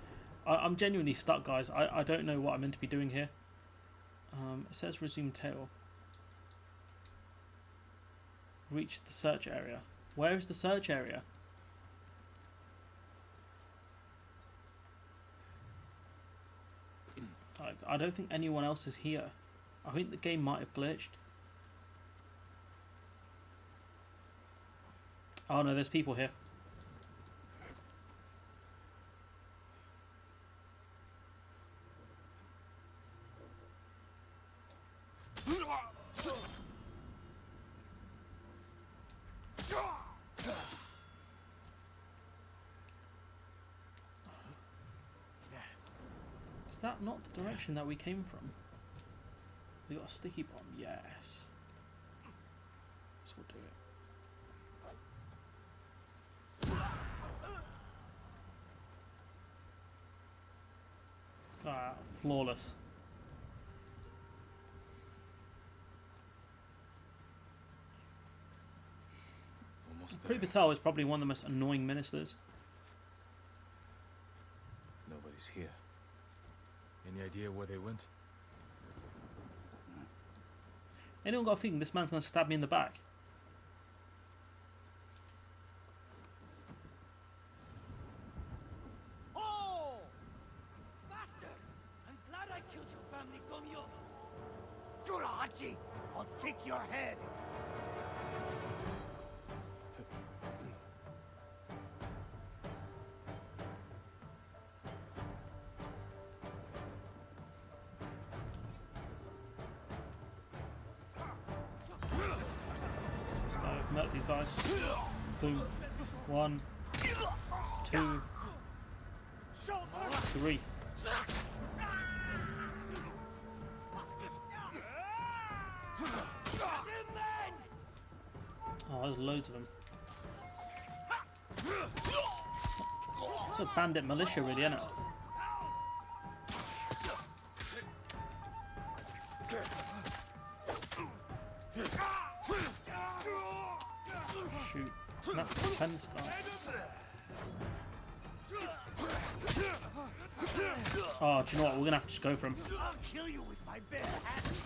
I'm genuinely stuck, guys. I don't know what I'm meant to be doing here. It says resume tail. Reach the search area. Where is the search area? I don't think anyone else is here. I think the game might have glitched. Oh no, there's people here. Is that not the direction that we came from? We got a sticky bomb, yes. So we'll do it. Ah, flawless. Priti Patel is probably one of the most annoying ministers. Nobody's here. Any idea where they went? Anyone got a feeling this man's going to stab me in the back? Oh! Bastard! I'm glad I killed your family, Gomyo! Jurahachi! I'll take your head! Murk these guys. Boom. 1, 2, 3. Oh, there's loads of them. It's a bandit militia, really, isn't it? Shoot. That's the fence guy. Oh, do you know what? We're gonna have to just go for him. I'll kill you with my bare hands!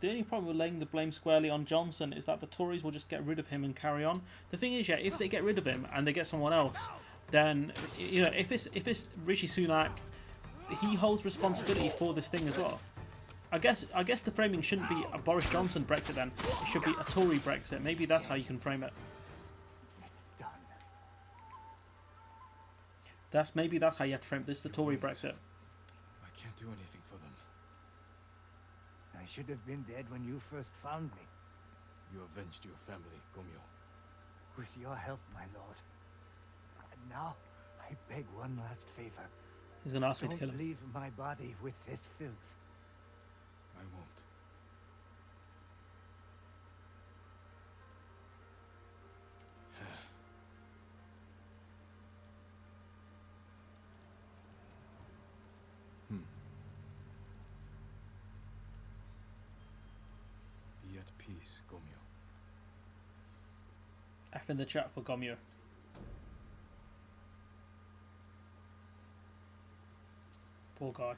The only problem with laying the blame squarely on Johnson is that the Tories will just get rid of him and carry on. The thing is, yeah, if they get rid of him and they get someone else, then, you know, if it's Rishi Sunak, he holds responsibility for this thing as well. I guess the framing shouldn't be a Boris Johnson Brexit then. It should be a Tory Brexit. Maybe that's how you can frame it. It's done. Maybe that's how you have to frame this, the Tory Brexit. I can't do anything for them. I should have been dead when you first found me. You avenged your family, Gomyo. With your help, my lord. And now, I beg one last favor. He's gonna ask me to kill Don't him. leave my body with this filth. I won't. Be at peace, Gomyo. F in the chat for Gomyo. Poor guy.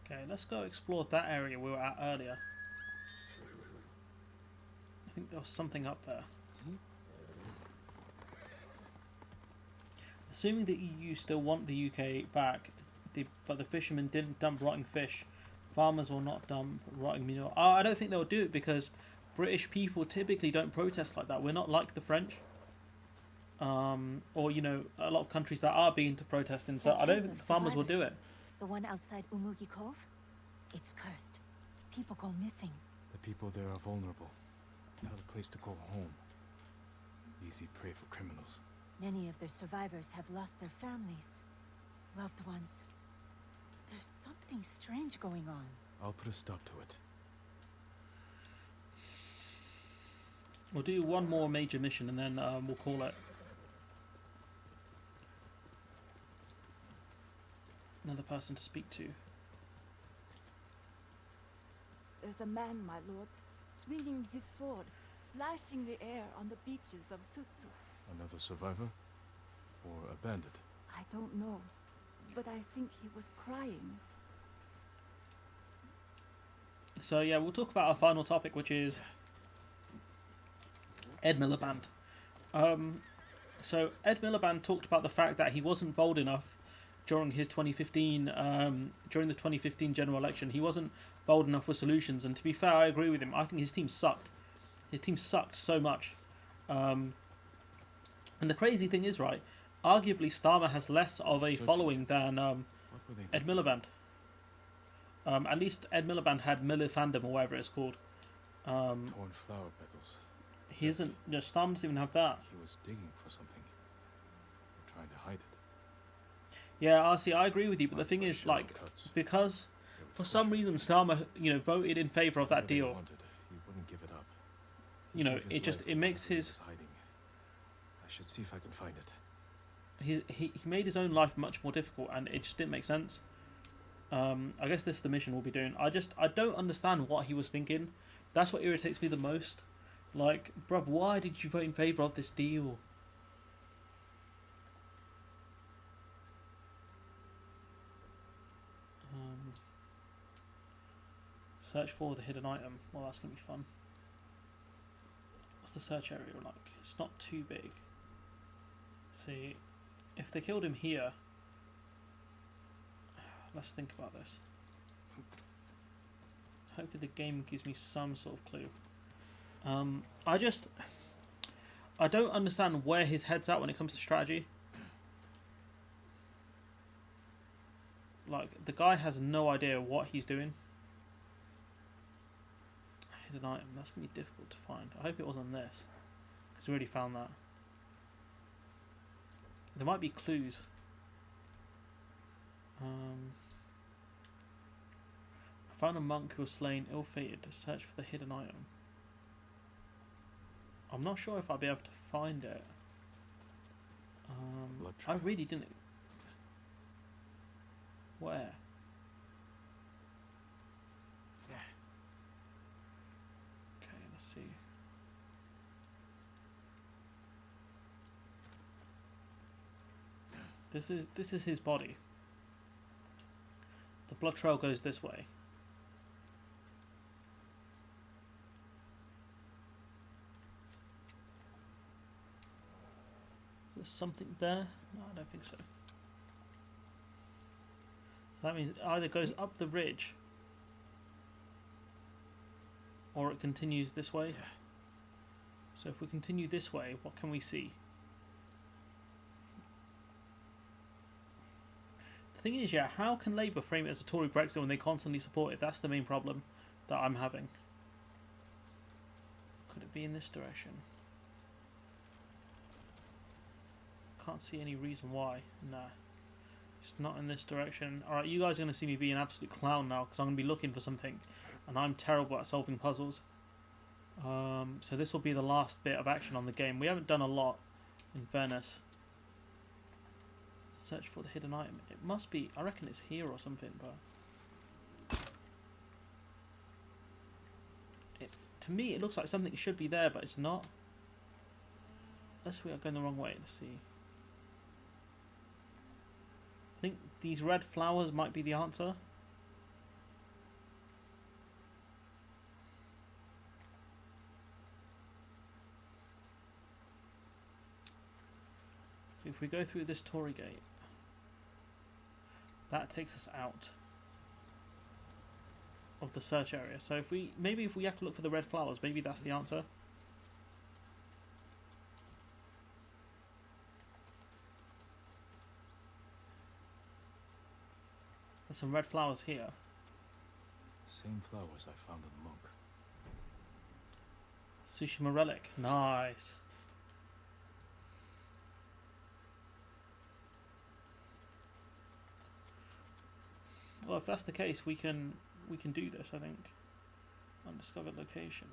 Okay, let's go explore that area we were at earlier. I think there was something up there. Assuming the EU still want the UK back, but the fishermen didn't dump rotting fish, farmers will not dump rotting manure. I don't think they'll do it because British people typically don't protest like that. We're not like the French. Or, you know, a lot of countries that are being to protesting, so I don't think the farmers will do it. The one outside Umugi Cove? It's cursed. People go missing. The people there are vulnerable, without a place to call home. Easy prey for criminals. Many of the survivors have lost their families, loved ones. There's something strange going on. I'll put a stop to it. We'll do one more major mission and then we'll call it. Another person to speak to. There's a man, my lord, swinging his sword, slashing the air on the beaches of Sutsu. Another survivor? Or a bandit? I don't know, but I think he was crying. So yeah, we'll talk about our final topic, which is Ed Miliband. So Ed Miliband talked about the fact that he wasn't bold enough during his 2015, during the 2015 general election. He wasn't bold enough with solutions, and to be fair, I agree with him. I think his team sucked. His team sucked so much. And the crazy thing is, right, arguably Starmer has less of a following than Ed Miliband. At least Ed Miliband had Milifandom or whatever it's called. Torn flower petals. He isn't. You know, Starmer doesn't even have that. He was digging for something. Or trying to hide it. Yeah, I agree with you, but the thing is, like, because for some reason Starmer, you know, voted in favour of that deal. He wouldn't give it up. You know, it makes his. Hiding. I should see if I can find it. He made his own life much more difficult, and it just didn't make sense. I guess this is the mission we'll be doing. I don't understand what he was thinking. That's what irritates me the most. Like, bruv, why did you vote in favour of this deal? Search for the hidden item. Well, that's going to be fun. What's the search area like? It's not too big. See, if they killed him here... Let's think about this. Hopefully the game gives me some sort of clue. I don't understand where his head's at when it comes to strategy. Like, the guy has no idea what he's doing. Hidden item, that's going to be difficult to find. I hope it wasn't this, because we already found that. There might be clues. I found a monk who was slain, ill-fated, to search for the hidden item. I'm not sure if I'll be able to find it. I really didn't. Where? Okay, let's see. This is his body. The blood trail goes this way. There's something there? No, I don't think so. So that means it either goes up the ridge or it continues this way. Yeah. So if we continue this way, what can we see? The thing is, yeah, how can Labour frame it as a Tory Brexit when they constantly support it? That's the main problem that I'm having. Could it be in this direction? Can't see any reason why. Nah. It's not in this direction. Alright, you guys are going to see me be an absolute clown now because I'm going to be looking for something. And I'm terrible at solving puzzles. So this will be the last bit of action on the game. We haven't done a lot, in fairness. Search for the hidden item. It must be, I reckon it's here or something, but... To me, it looks like something should be there, but it's not. Unless we are going the wrong way. Let's see. I think these red flowers might be the answer. So if we go through this Tory gate, that takes us out of the search area. So if we have to look for the red flowers, maybe that's the answer. There's some red flowers here. Same flowers I found on the monk. Tsushima relic. Nice. Well, if that's the case, we can do this, I think. Undiscovered location.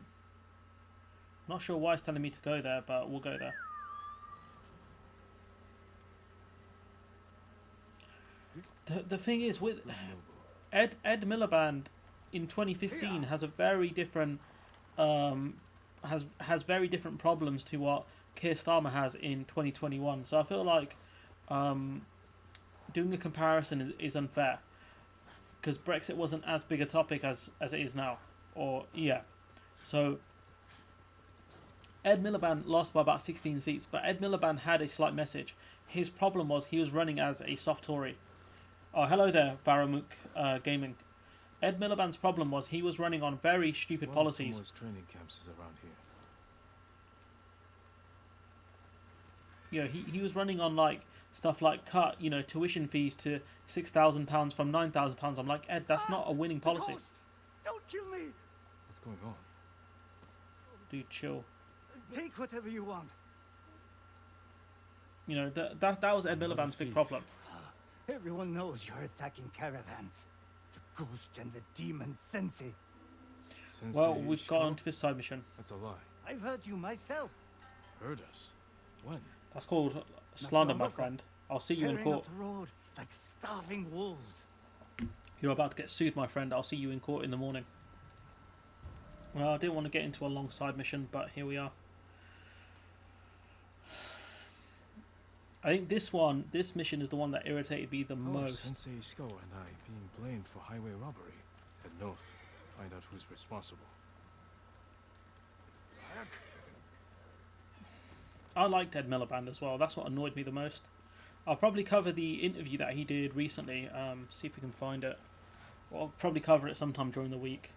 Not sure why it's telling me to go there, but we'll go there. The thing is, with Ed Miliband in 2015 has a very different has very different problems to what Keir Starmer has in 2021. So I feel like doing a comparison is unfair. Because Brexit wasn't as big a topic as it is now. Or, yeah. So, Ed Miliband lost by about 16 seats, but Ed Miliband had a slight message. His problem was he was running as a soft Tory. Oh, hello there, Varamuk Gaming. Ed Miliband's problem was he was running on very stupid policies. Training camps is around You here. know, he was running on like stuff like cut, tuition fees to £6,000 from £9,000. I'm like, Ed, that's not a winning policy. Don't kill me! What's going on? Dude, chill. Take whatever you want. That was Ed Miliband's big problem. Everyone knows you're attacking caravans. The ghost and the demon Sensei. Well, we've got onto this side mission. That's a lie. I've heard you myself. Heard us? When? That's called slander, my friend. I'll see you in Tearing court. up the road like starving wolves. You're about to get sued, my friend. I'll see you in court in the morning. Well, I didn't want to get into a long side mission, but here we are. I think this mission is the one that irritated me the most. Sensei Ishiko and I being blamed for highway robbery. Head north, find out who's responsible. I liked Ed Miliband as well. That's what annoyed me the most. I'll probably cover the interview that he did recently. See if we can find it. Well, I'll probably cover it sometime during the week.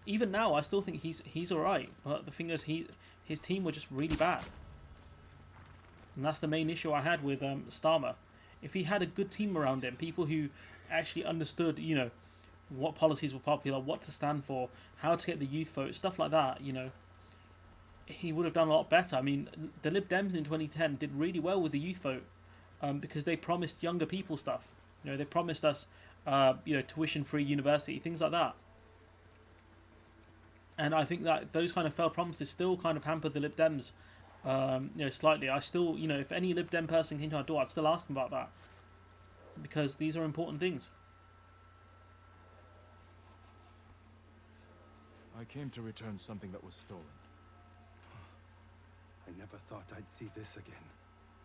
Even now, I still think he's alright. But the thing is, his team were just really bad. And that's the main issue I had with Starmer. If he had a good team around him, people who actually understood, what policies were popular, what to stand for, how to get the youth vote, stuff like that, he would have done a lot better. I mean, the Lib Dems in 2010 did really well with the youth vote because they promised younger people stuff. They promised us, tuition-free university, things like that. And I think that those kind of failed promises still kind of hampered the Lib Dems, slightly. I still, if any Lib Dem person came to our door, I'd still ask them about that because these are important things. I came to return something that was stolen. I never thought I'd see this again.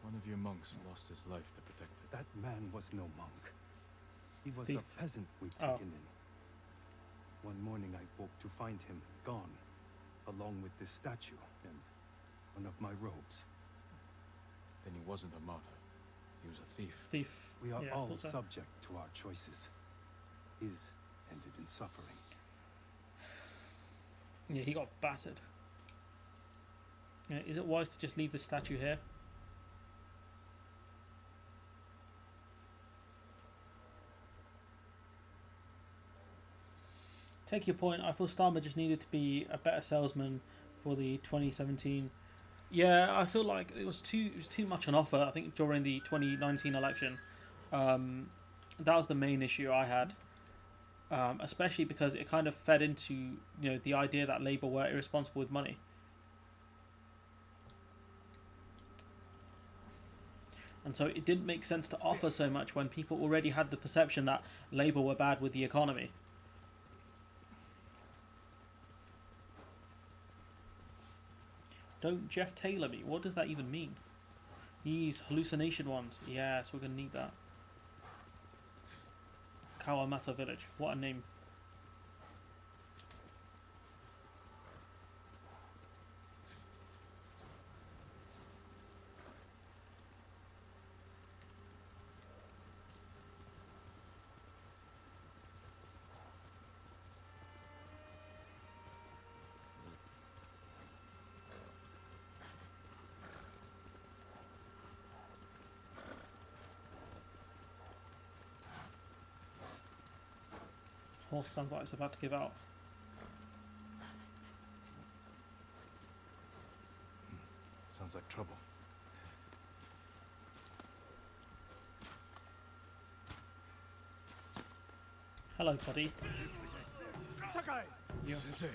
One of your monks lost his life to protect it. That man was no monk. He was Thief. a peasant we'd taken in. One morning I woke to find him gone, along with this statue and one of my robes. Then he wasn't a martyr. He was a thief. Thief. We are Yeah, I all thought so. subject to our choices. His ended in suffering. Yeah, he got battered. Yeah, is it wise to just leave the statue here? Take your point. I thought Starmer just needed to be a better salesman for the 2017. Yeah, I feel like it was too much on offer. I think during the 2019 election, that was the main issue I had. Especially because it kind of fed into the idea that Labour were irresponsible with money. And so it didn't make sense to offer so much when people already had the perception that Labour were bad with the economy. Don't Jeff Taylor me. What does that even mean? These hallucination ones. Yes, we're going to need that. Kawamata Village. What a name. Horse sounds like it's about to give out. Sounds like trouble. Hello, buddy. Sakai! You. Sensei!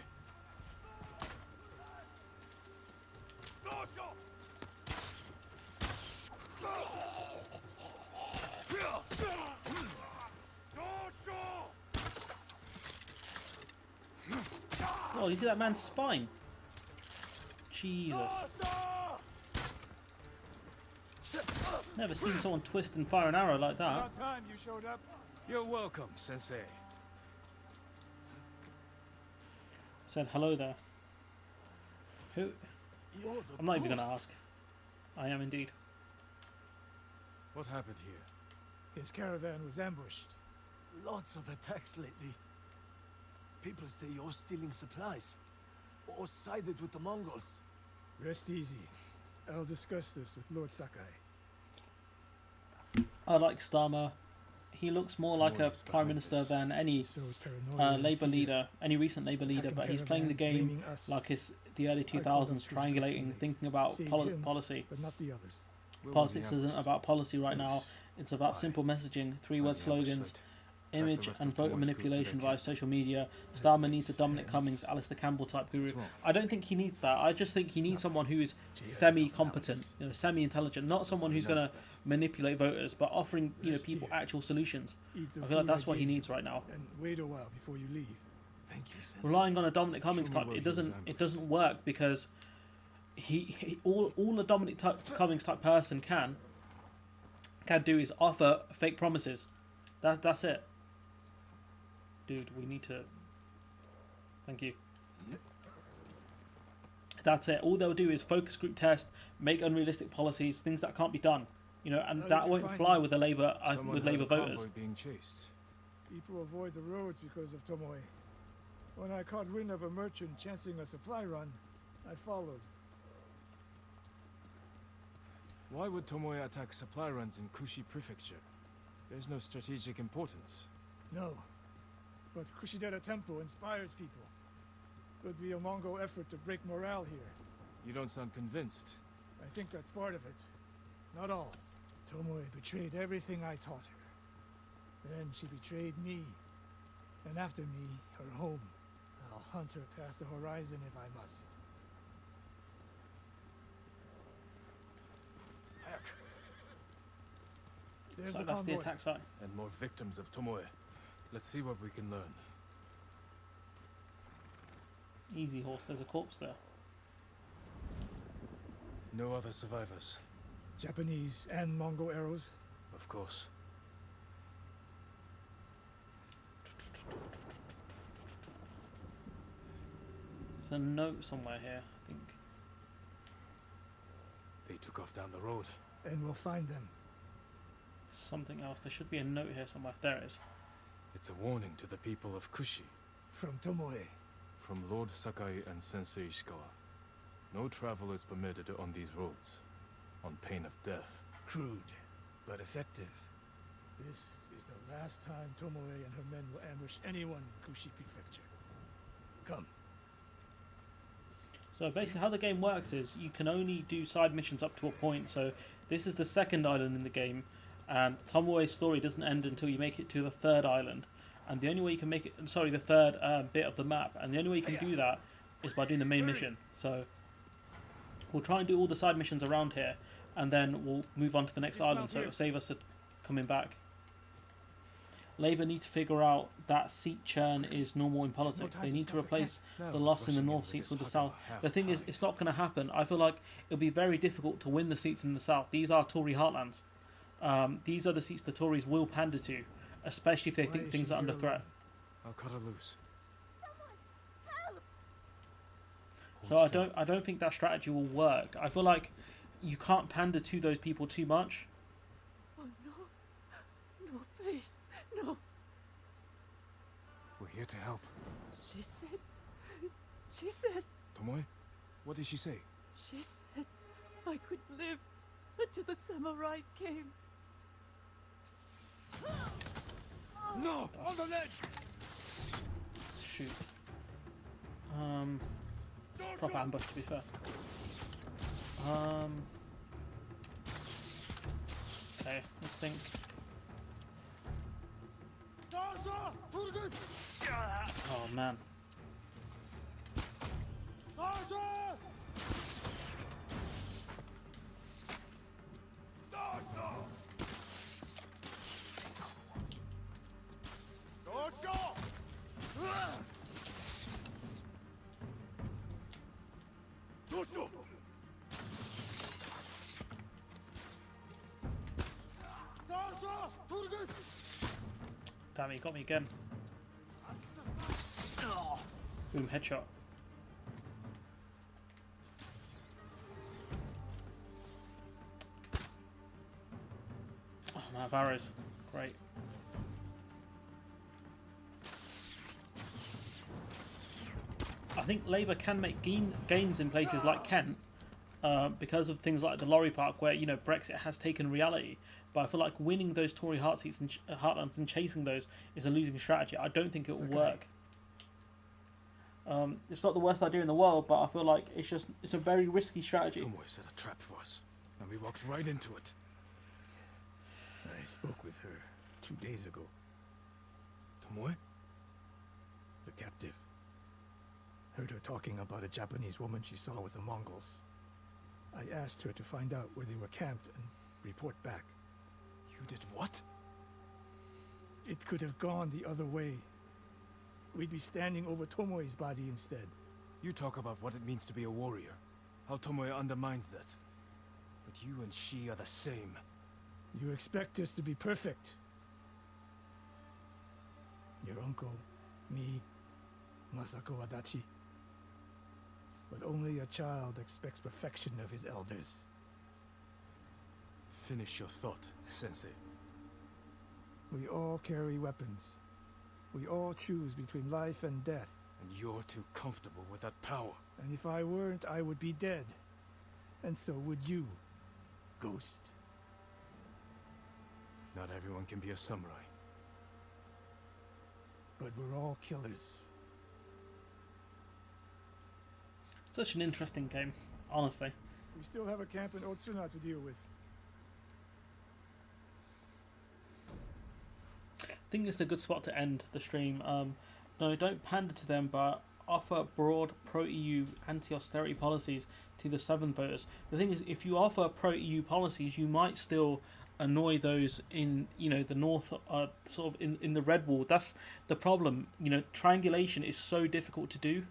Oh, you see that man's spine? Jesus. Never seen someone twist and fire an arrow like that. About time you showed up. You're welcome, Sensei. Said hello there. Who? You're the I'm not even going to ghost. ask. I am indeed. What happened here? His caravan was ambushed. Lots of attacks lately. People say you're stealing supplies, or sided with the Mongols. Rest easy. I'll discuss this with Lord Sakai. I like Starmer. He looks more like a Noise prime behind minister this. than any Sows paranoia and Labour fear. leader, any recent Labour leader, Attacking but he's playing the caravans, game blaming us. like it's the early I call them 2000s, too triangulating, scripturally. thinking about Sage him, policy. But not the others. Where was Politics the isn't ambush? about policy right now. Close. It's about Why? simple messaging, three-word At the ambush slogans, site. image the rest and of voter Tomoe's group to manipulation their via camp. social media. Starmer needs a makes Dominic sense. Cummings, Alistair Campbell type guru. What's wrong? I don't think he needs that. I just think he needs someone who is semi-competent, semi-intelligent, not someone who's going to manipulate voters, but offering Rest people here. actual solutions. Eat the I feel like food that's what he gave you, needs right now. And wait a while before you leave. Thank you, Sensei. Relying on a Dominic Cummings Show me type, where it he was doesn't ambushed. work because all a Dominic Cummings type person can do is offer fake promises. That's it. Dude, we need to. Thank you. That's it. All they'll do is focus group test, make unrealistic policies, things that can't be done. And How did that you won't find fly him? with the Labour Someone heard a voters. convoy being chased. People avoid the roads because of Tomoe. When I caught wind of a merchant chancing a supply run, I followed. Why would Tomoe attack supply runs in Kushi Prefecture? There's no strategic importance. No. But Kushidera Temple inspires people. Could be a Mongol effort to break morale here. You don't sound convinced. I think that's part of it. Not all. Tomoe betrayed everything I taught her. Then she betrayed me. And after me, her home. I'll hunt her past the horizon if I must. Heck. There's So the that's the convoy. attack site. And more victims of Tomoe. Let's see what we can learn. Easy horse. There's a corpse there. No other survivors, Japanese and Mongol arrows. of course. There's a note somewhere here, I think. They took off down the road. and we'll find them. Something else. There should be a note here somewhere. There it is. It's a warning to the people of Kushi. From Tomoe. From Lord Sakai and Sensei Ishikawa. No travel is permitted on these roads, on pain of death. Crude, but effective. This is the last time Tomoe and her men will ambush anyone in Kushi Prefecture. Come. So basically how the game works is you can only do side missions up to a point. So this is the second island in the game, and Tomoe's story doesn't end until you make it to the third island. And the only way you can make it, sorry, the third bit of the map, and the only way you can do that is by doing the main mission. So we'll try and do all the side missions around here, and then we'll move on to the next island, so it'll save us coming back. Labour need to figure out that seat churn is normal in politics. They need to replace the loss in the north seats with the south. The thing is, it's not going to happen. I feel like it'll be very difficult to win the seats in the south. These are Tory heartlands. These are the seats the Tories will pander to, especially if they think things are under threat. I'll cut her loose. So I don't think that strategy will work. I feel like you can't pander to those people too much. Oh no. No, please. No. We're here to help. She said... Tomoe? What did she say? She said I could live until the samurai came. No! On the ledge! Shoot. It's a proper ambush, to be fair. Okay, let's think. Oh man. Damn it, he got me again. Boom, headshot. Oh, I'm out of arrows. Great. I think Labour can make gains in places like Kent because of things like the lorry park, where, you know, Brexit has taken reality. But I feel like winning those Tory heartlands and chasing those is a losing strategy. I don't think it will work. It's not the worst idea in the world, but I feel like it's a very risky strategy. Tomoe set a trap for us, and we walked right into it. I spoke with her 2 days ago. Tomoe? The captive. Heard her talking about a Japanese woman she saw with the Mongols. I asked her to find out where they were camped and report back. You did what? It could have gone the other way. We'd be standing over Tomoe's body instead. You talk about what it means to be a warrior, how Tomoe undermines that. But you and she are the same. You expect us to be perfect. Your uncle, me, Masako Adachi. But only a child expects perfection of his elders. Finish your thought, Sensei. We all carry weapons. We all choose between life and death. And you're too comfortable with that power. And if I weren't, I would be dead. And so would you, Ghost. Not everyone can be a samurai. But we're all killers. Such an interesting game, honestly. We still have a camp in Otsuna to deal with. I think it's a good spot to end the stream. No, don't pander to them, but offer broad pro-EU anti-austerity policies to the Southern voters. The thing is, if you offer pro-EU policies, you might still annoy those in, you know, the north, sort of in the red wall. That's the problem. You know, triangulation is so difficult to do.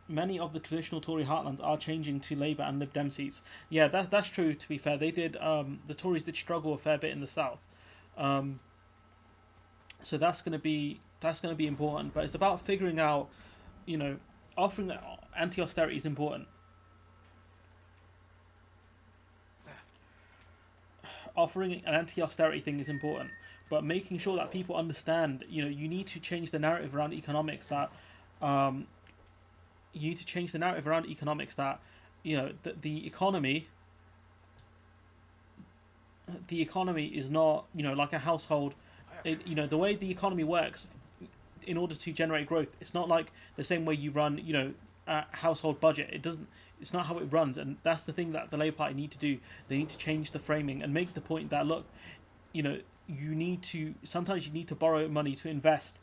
Many of the traditional Tory heartlands are changing to Labour and Lib Dem seats. Yeah, that's true. To be fair, they did. The Tories did struggle a fair bit in the south. So that's going to be important. But it's about figuring out, you know, offering anti-austerity is important. offering an anti-austerity thing is important, but making sure that people understand, you know, you need to change the narrative around economics that, you need to change the narrative around economics that, you know, the economy is not, you know, like a household. You know, the way the economy works, in order to generate growth, it's not like the same way you run, you know, a household budget. It's not how it runs, and that's the thing that the Labour Party need to do. They need to change the framing and make the point that, look, you know, sometimes you need to borrow money to invest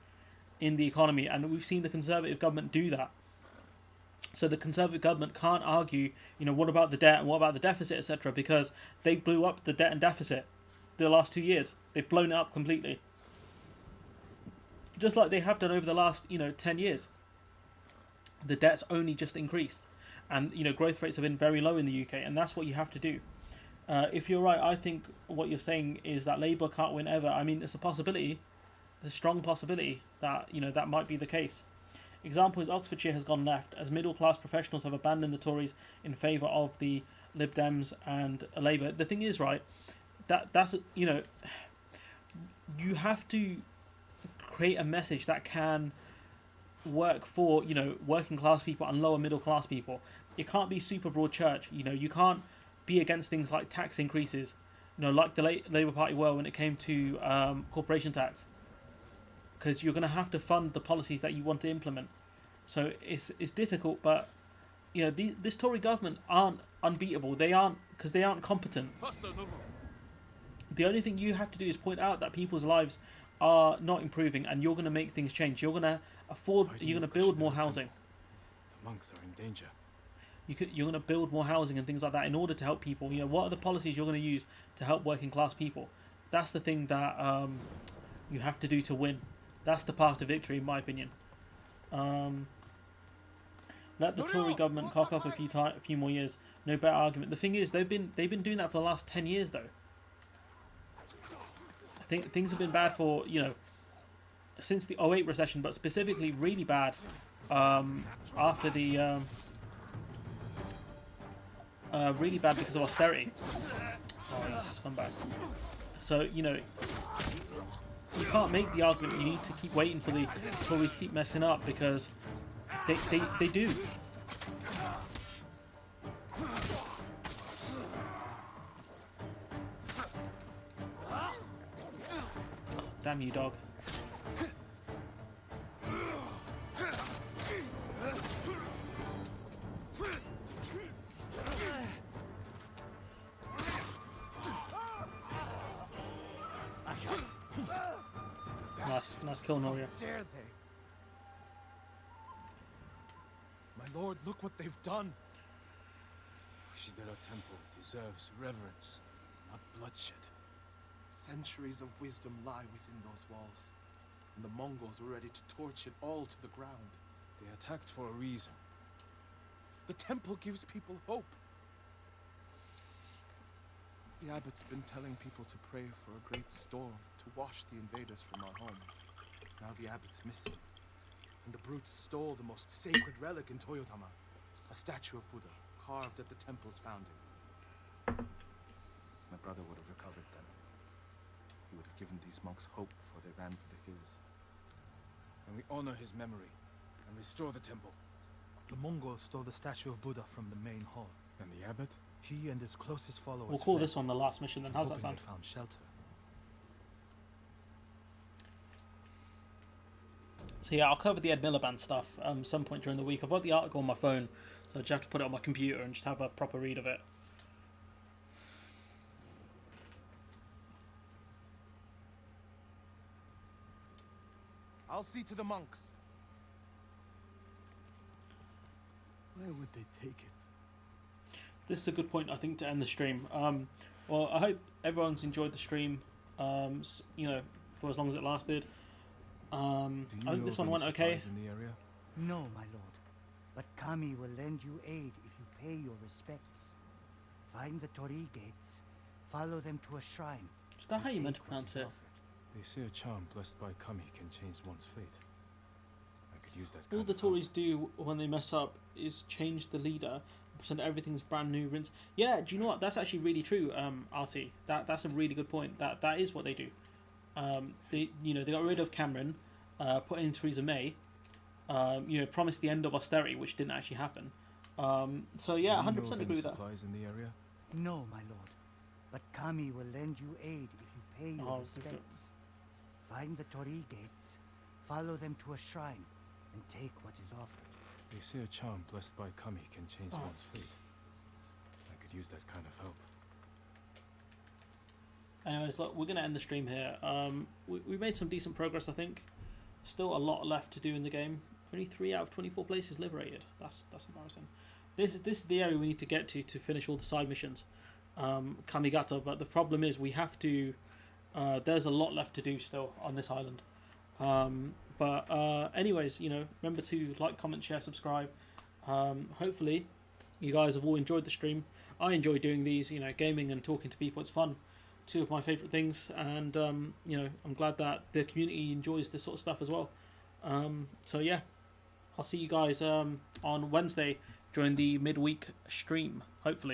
in the economy, and we've seen the Conservative government do that. So the Conservative government can't argue, you know, what about the debt and what about the deficit, etc., because they blew up the debt and deficit the last 2 years. They've blown it up completely. Just like they have done over the last, you know, 10 years. The debt's only just increased. And, you know, growth rates have been very low in the UK, and that's what you have to do. If you're right, I think what you're saying is that Labour can't win ever. I mean, it's a possibility, a strong possibility that, you know, that might be the case. Example is Oxfordshire has gone left, as middle-class professionals have abandoned the Tories in favour of the Lib Dems and Labour. The thing is, right, that's, you know, you have to create a message that can work for, you know, working class people and lower middle class people. It can't be super broad church. You know, you can't be against things like tax increases, you know, like the Labour Party were when it came to corporation tax, because you're going to have to fund the policies that you want to implement. So it's difficult, but, you know, this Tory government aren't unbeatable. They aren't, because they aren't competent. The only thing you have to do is point out that people's lives are not improving, and you're going to make things change. You're going to you're going to build more housing. The monks are in danger. You're going to build more housing and things like that in order to help people. You know, what are the policies you're going to use to help working class people? That's the thing that you have to do to win. That's the path to victory, in my opinion. Let the Tory government cock up a few more years. No better argument. The thing is, they've been doing that for the last 10 years, though. I think things have been bad for, you know, since the 08 recession, but specifically really bad after the really bad because of austerity. Oh, it's come back. So, you know, you can't make the argument. You need to keep waiting for the Tories to keep messing up, because they do. Damn you, dog. Nice kill, Noria. Dare they? My lord, look what they've done. Shidera Temple deserves reverence, not bloodshed. Centuries of wisdom lie within those walls, and the Mongols were ready to torch it all to the ground. They attacked for a reason. The temple gives people hope. The abbot's been telling people to pray for a great storm to wash the invaders from our home. Now the abbot's missing, and the brutes stole the most sacred relic in Toyotama, a statue of Buddha carved at the temple's founding. My brother would have recovered them. He would have given these monks hope before they ran for the hills. And we honor his memory and restore the temple. The Mongols stole the statue of Buddha from the main hall. And the abbot? He and his closest followers We'll call this one the last mission then. How's that sound? They found shelter. So yeah, I'll cover the Ed Miliband stuff some point during the week. I've got the article on my phone, so I just have to put it on my computer and just have a proper read of it. I'll see to the monks. Where would they take it? This is a good point, I think, to end the stream. Well, I hope everyone's enjoyed the stream, you know, for as long as it lasted. I think this one went okay. In the area? No, my lord. But Kami will lend you aid if you pay your respects. Find the Torii gates, follow them to a shrine. Is that how you meant to pronounce it? They say a charm blessed by Kami can change one's fate. I could use that. All the Tories do when they mess up is change the leader and 100% everything's brand new rinse. Yeah, do you know what? That's actually really true, RC. That's a really good point. That is what they do. They got rid of Cameron, put in Theresa May, promised the end of austerity, which didn't actually happen. So yeah, 100% agree with that. Supplies in the area? No, my lord. But Kami will lend you aid if you pay your respects. Find the Torii gates, follow them to a shrine, and take what is offered. They say a charm blessed by Kami can change one's fate. I could use that kind of help. Anyways, look, we're going to end the stream here. We made some decent progress, I think. Still a lot left to do in the game. Only 3 out of 24 places liberated. That's embarrassing. This is the area we need to get to finish all the side missions. Kamigata, but the problem is we have to... there's a lot left to do still on this island. Anyways, remember to like, comment, share, subscribe. Hopefully you guys have all enjoyed the stream. I enjoy doing these, gaming and talking to people. It's fun. 2 of my favourite things, and I'm glad that the community enjoys this sort of stuff as well. So yeah, I'll see you guys on Wednesday during the midweek stream, hopefully.